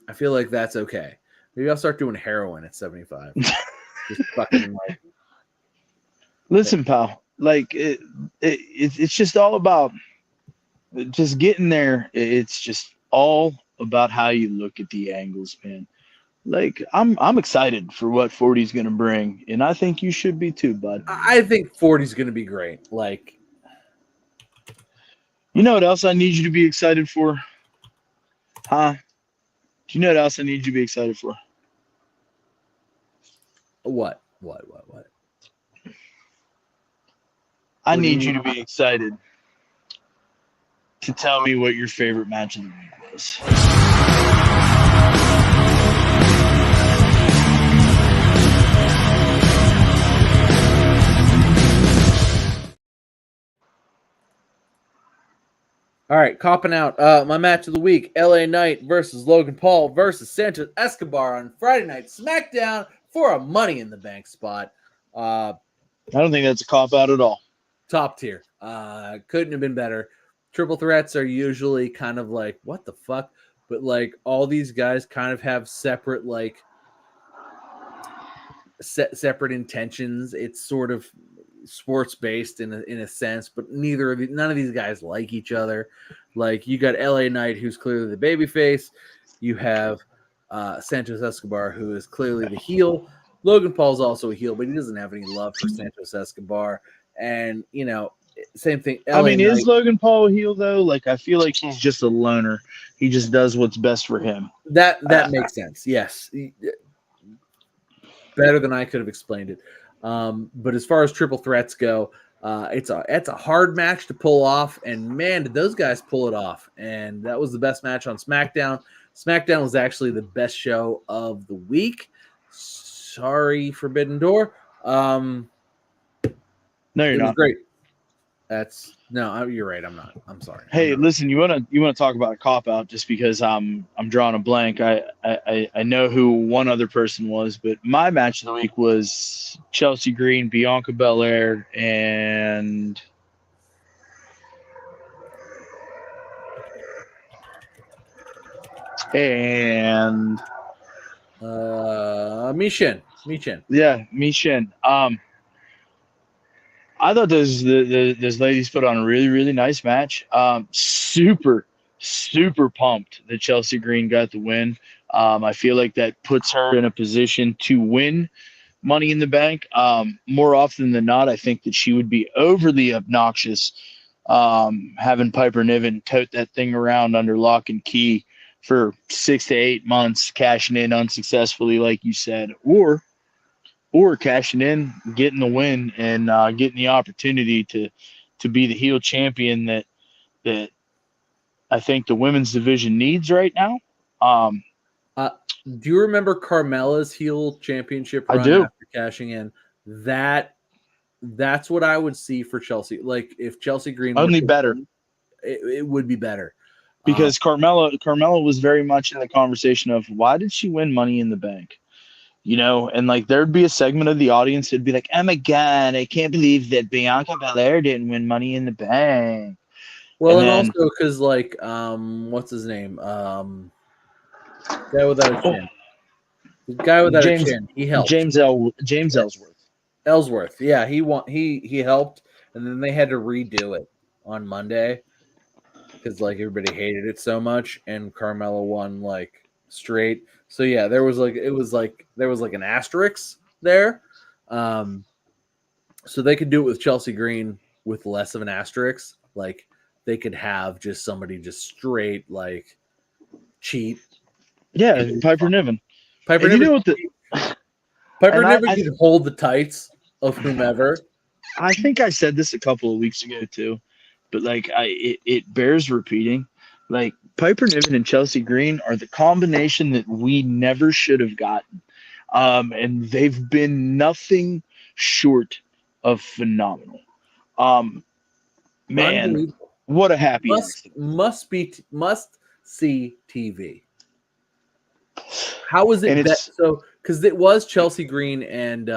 Speaker 3: I feel like that's okay. Maybe I'll start doing heroin at 75. Just fucking like.
Speaker 1: Listen, pal. Like it's just all about just getting there. It's just all about how you look at the angles, man. Like I'm excited for what 40 is gonna bring, and I think you should be too, bud.
Speaker 3: I think 40 is going to be great. Like,
Speaker 1: You know what else I need you to be excited for? Huh? Do you know what else I need you to be excited for?
Speaker 3: what?
Speaker 1: I
Speaker 3: What do
Speaker 1: need
Speaker 3: you
Speaker 1: you to be excited to tell me what your favorite match of the week was.
Speaker 3: All right, copping out. My match of the week: LA Knight versus Logan Paul versus Santos Escobar on Friday Night SmackDown for a Money in the Bank spot.
Speaker 1: I don't think that's a cop out at all.
Speaker 3: Top tier. Couldn't have been better. Triple threats are usually kind of like, what the fuck? But like, all these guys kind of have separate like separate intentions. It's sort of sports based in a sense, but none of these guys like each other. Like, you got LA Knight, who's clearly the babyface. You have Santos Escobar, who is clearly the heel. Logan Paul's also a heel, but he doesn't have any love for Santos Escobar. And, you know, Same thing.
Speaker 1: I
Speaker 3: LA
Speaker 1: mean, is
Speaker 3: Knight.
Speaker 1: Logan Paul a heel though? Like, I feel like he's just a loner. He just does what's best for him.
Speaker 3: That makes sense. Yes, better than I could have explained it. But as far as triple threats go, it's a hard match to pull off, and man, did those guys pull it off! And that was the best match on SmackDown. SmackDown was actually the best show of the week. Sorry, Forbidden Door.
Speaker 1: No, you're
Speaker 3: It was
Speaker 1: not.
Speaker 3: great. You're right. I'm not. I'm sorry.
Speaker 1: Hey,
Speaker 3: I'm not.
Speaker 1: listen, you wanna talk about a cop out just because I'm drawing a blank. I know who one other person was, but my match of the week was Chelsea Green, Bianca Belair, and
Speaker 3: Michin.
Speaker 1: yeah, Michin. I thought those ladies put on a really, really nice match. Super pumped that Chelsea Green got the win. I feel like that puts her in a position to win Money in the Bank. More often than not, I think that she would be overly obnoxious having Piper Niven tote that thing around under lock and key for 6 to 8 months, cashing in unsuccessfully, like you said, or cashing in, getting the win, and getting the opportunity to be the heel champion that I think the women's division needs right now.
Speaker 3: Do you remember Carmella's heel championship
Speaker 1: I
Speaker 3: run
Speaker 1: do.
Speaker 3: after cashing in? That's what I would see for Chelsea. Like if Chelsea Green
Speaker 1: Only better.
Speaker 3: It would be better.
Speaker 1: Because Carmella was very much in the conversation of why did she win Money in the Bank? You know, and like there'd be a segment of the audience that'd be like, "Oh my god, I can't believe that Bianca Belair didn't win Money in the Bank."
Speaker 3: Well, and
Speaker 1: then,
Speaker 3: also because like what's his name? Guy without a chin. The guy without a chin. He helped.
Speaker 1: James Ellsworth.
Speaker 3: Ellsworth. Yeah, he helped, and then they had to redo it on Monday because like everybody hated it so much, and Carmella won like straight. So yeah, there was like an asterisk there. So they could do it with Chelsea Green with less of an asterisk. Like they could have just somebody just straight like cheat.
Speaker 1: Yeah, Piper Niven.
Speaker 3: Piper
Speaker 1: And
Speaker 3: Niven.
Speaker 1: you know what
Speaker 3: Piper Niven
Speaker 1: I
Speaker 3: could hold the tights of whomever.
Speaker 1: I think I said this a couple of weeks ago too, but like it bears repeating. Like Piper Niven and Chelsea Green are the combination that we never should have gotten. And they've been nothing short of phenomenal. Man, what a happy
Speaker 3: Must see TV. How is it that so? Because it was Chelsea Green and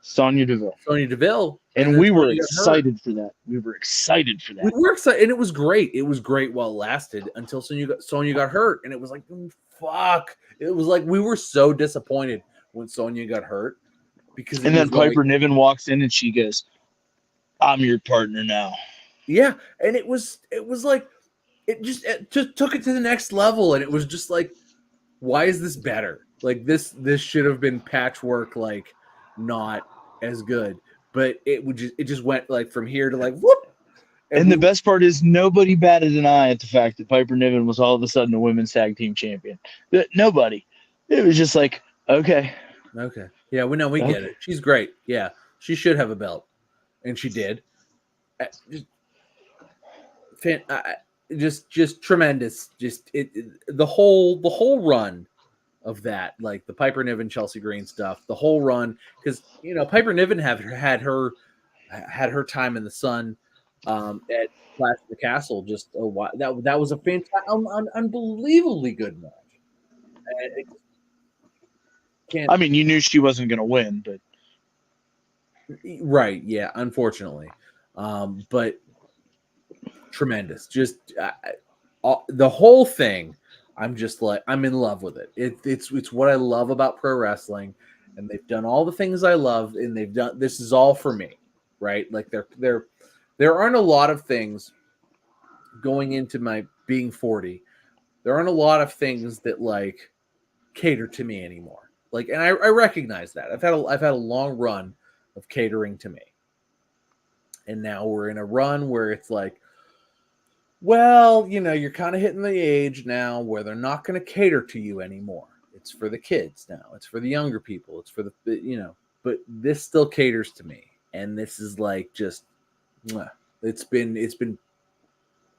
Speaker 1: Sonya Deville.
Speaker 3: And
Speaker 1: we were excited for that. We were excited for that.
Speaker 3: We were excited, and it was great. It was great while it lasted until Sonya got hurt, and it was like, fuck. It was like we were so disappointed when Sonya got hurt because.
Speaker 1: And then Piper Niven walks in and she goes, "I'm your partner now."
Speaker 3: Yeah, and it was like it just took it to the next level, and it was just like, why is this better? Like this should have been patchwork, like not as good, but it just went like from here to like whoop.
Speaker 1: And the best part is nobody batted an eye at the fact that Piper Niven was all of a sudden a women's tag team champion. Nobody. It was just like, okay.
Speaker 3: Yeah, we get it. She's great. Yeah, she should have a belt, and she did. Just tremendous. Just the whole run of that, like the Piper Niven, Chelsea Green stuff, the whole run, because Piper Niven had her time in the sun at Clash of the Castle. Just a while. That was a fantastic, unbelievably good match.
Speaker 1: I mean, you knew she wasn't going to win, but
Speaker 3: right, yeah, unfortunately, but tremendous. Just the whole thing. I'm just like I'm in love with it. It's what I love about pro wrestling, and they've done all the things I love, and they've done this is all for me, right? Like there aren't a lot of things going into my being 40. There aren't a lot of things that like cater to me anymore. Like, and I recognize that I've had a long run of catering to me, And now we're in a run where it's like, well, you're kind of hitting the age now where they're not going to cater to you anymore. It's for the kids now. It's for the younger people. It's for but this still caters to me. And this is like just, it's been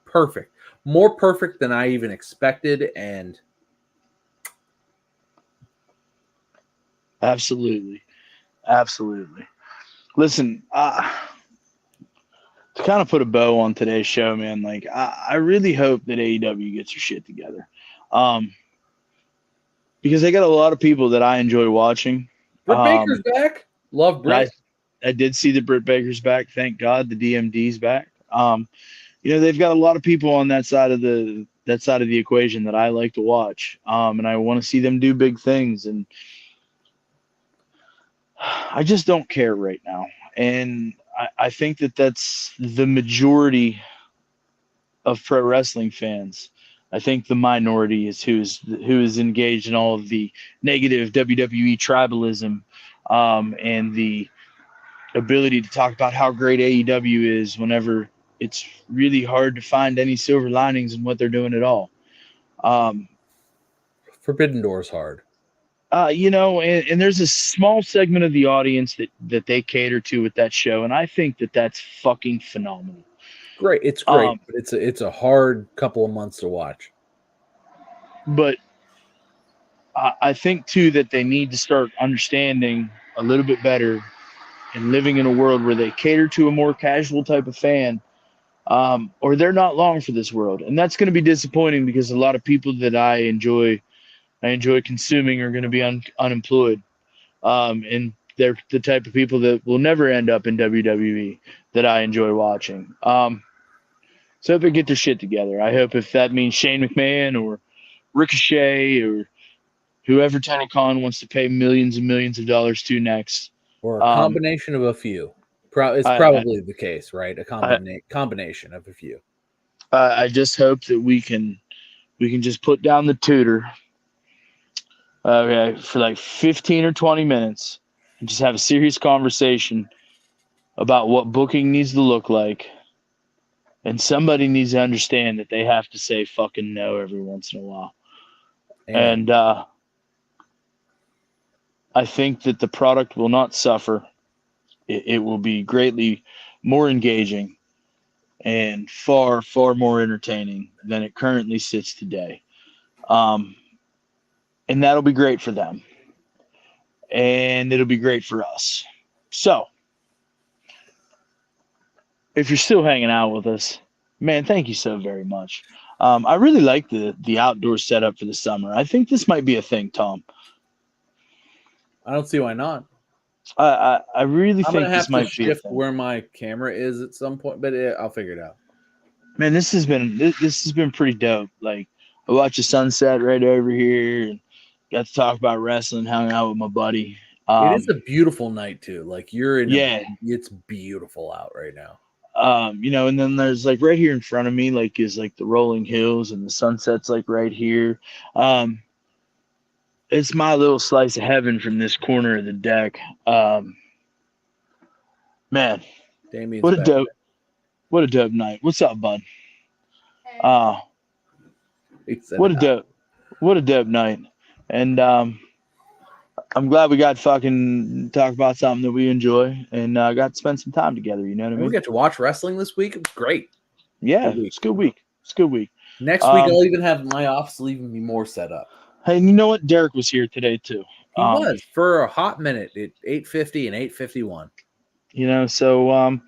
Speaker 3: perfect. More perfect than I even expected. And
Speaker 1: Absolutely. Listen, to kind of put a bow on today's show, man, like I really hope that AEW gets their shit together. Because they got a lot of people that I enjoy watching.
Speaker 3: Britt Baker's back. Love Britt.
Speaker 1: I did see that Britt Baker's back. Thank God the DMD's back. They've got a lot of people on that side of the equation that I like to watch. And I want to see them do big things. And I just don't care right now. And I think that that's the majority of pro wrestling fans. I think the minority is who is engaged in all of the negative WWE tribalism and the ability to talk about how great AEW is whenever it's really hard to find any silver linings in what they're doing at all.
Speaker 3: Forbidden Door's hard.
Speaker 1: And there's a small segment of the audience that they cater to with that show, and I think that that's fucking phenomenal.
Speaker 3: Great, it's great, but it's a hard couple of months to watch.
Speaker 1: But I think too that they need to start understanding a little bit better and living in a world where they cater to a more casual type of fan, or they're not long for this world, and that's going to be disappointing because a lot of people that I enjoy consuming are going to be unemployed. And they're the type of people that will never end up in WWE that I enjoy watching. So if they get their shit together, I hope if that means Shane McMahon or Ricochet or whoever Tony Khan wants to pay millions and millions of dollars to next.
Speaker 3: Or a combination of a few. It's probably the case, right? A combination of a few.
Speaker 1: I just hope that we can just put down the tutor for like 15 or 20 minutes and just have a serious conversation about what booking needs to look like. And somebody needs to understand that they have to say fucking no every once in a while. Amen. And I think that the product will not suffer. It will be greatly more engaging and far, far more entertaining than it currently sits today. And that'll be great for them. And it'll be great for us. So, if you're still hanging out with us, man, thank you so very much. I really like the outdoor setup for the summer. I think this might be a thing, Tom.
Speaker 3: I don't see why not.
Speaker 1: I really think this might be a
Speaker 3: shift
Speaker 1: thing.
Speaker 3: Where my camera is at some point, but I'll figure it out.
Speaker 1: Man, this has been pretty dope. Like, I watched the sunset right over here and got to talk about wrestling, hung out with my buddy.
Speaker 3: It is a beautiful night too. Like it's beautiful out right now.
Speaker 1: And then there's like right here in front of me, like is like the rolling hills and the sunset's like right here. It's my little slice of heaven from this corner of the deck. Man,
Speaker 3: Damien's
Speaker 1: what a dope night. What's up, bud? What a dope night. And I'm glad we got to fucking talk about something that we enjoy and got to spend some time together. You know what I mean?
Speaker 3: We got to watch wrestling this week. It was great.
Speaker 1: Yeah, it's a good week.
Speaker 3: Next week, I'll even have my office even be more set up.
Speaker 1: Hey, and you know what? Derek was here today too.
Speaker 3: He was for a hot minute at 8:50 and 8:51.
Speaker 1: So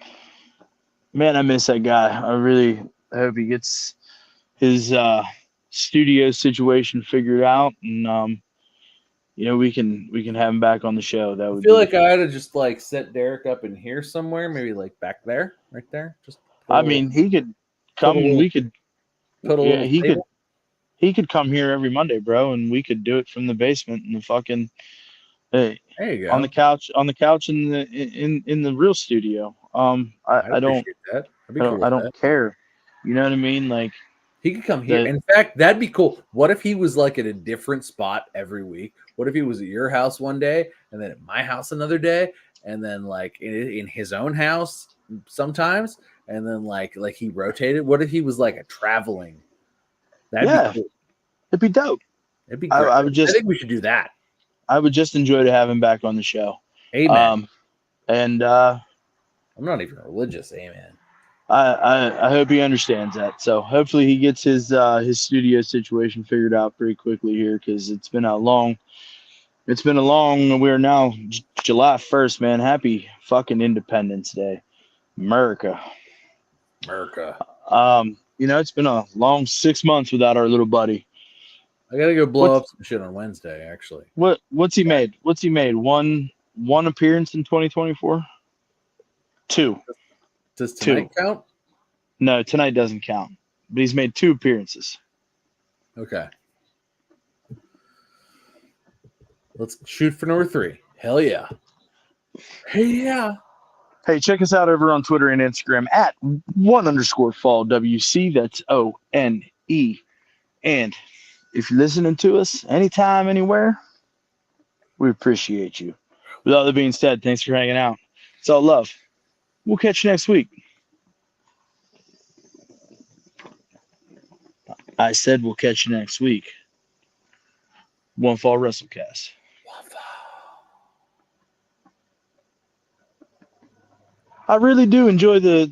Speaker 1: man, I miss that guy. I really hope he gets his studio situation figured out, and we can have him back on the show. That would
Speaker 3: I feel like I had to just like set Derek up in here somewhere, maybe like back there, right there. Just
Speaker 1: he could come. We could. Yeah, he could come here every Monday, bro, and we could do it from the basement in the fucking. Hey,
Speaker 3: there you go.
Speaker 1: On the couch in the real studio. I don't.
Speaker 3: That. Cool
Speaker 1: I don't care. You know what I mean? Like,
Speaker 3: he could come here. In fact, that'd be cool. What if he was like at a different spot every week? What if he was at your house one day and then at my house another day and then like in his own house sometimes, and then like he rotated. What if he was like a traveling? That'd
Speaker 1: Yeah.
Speaker 3: be cool.
Speaker 1: It'd be dope.
Speaker 3: It'd be
Speaker 1: I,
Speaker 3: great.
Speaker 1: I would just
Speaker 3: I think we should do that.
Speaker 1: I would just enjoy to have him back on the show.
Speaker 3: Amen.
Speaker 1: And
Speaker 3: I'm not even religious. Amen.
Speaker 1: I hope he understands that. So hopefully he gets his studio situation figured out pretty quickly here, because it's been a long. We're now July 1st, man. Happy fucking Independence Day, America. It's been a long 6 months without our little buddy.
Speaker 3: I gotta go blow up some shit on Wednesday. Actually,
Speaker 1: what's he made? What's he made? One appearance in 2024. Two.
Speaker 3: Does tonight count?
Speaker 1: No, tonight doesn't count. But he's made 2 appearances.
Speaker 3: Okay. Let's shoot for number 3. Hell yeah. Hey, yeah.
Speaker 1: Hey, check us out over on Twitter and Instagram at @1_FallWC. That's ONE. And if you're listening to us anytime, anywhere, we appreciate you. With all that being said, thanks for hanging out. It's all love. We'll catch you next week. I said we'll catch you next week. One Fall WrestleCast. I really do enjoy the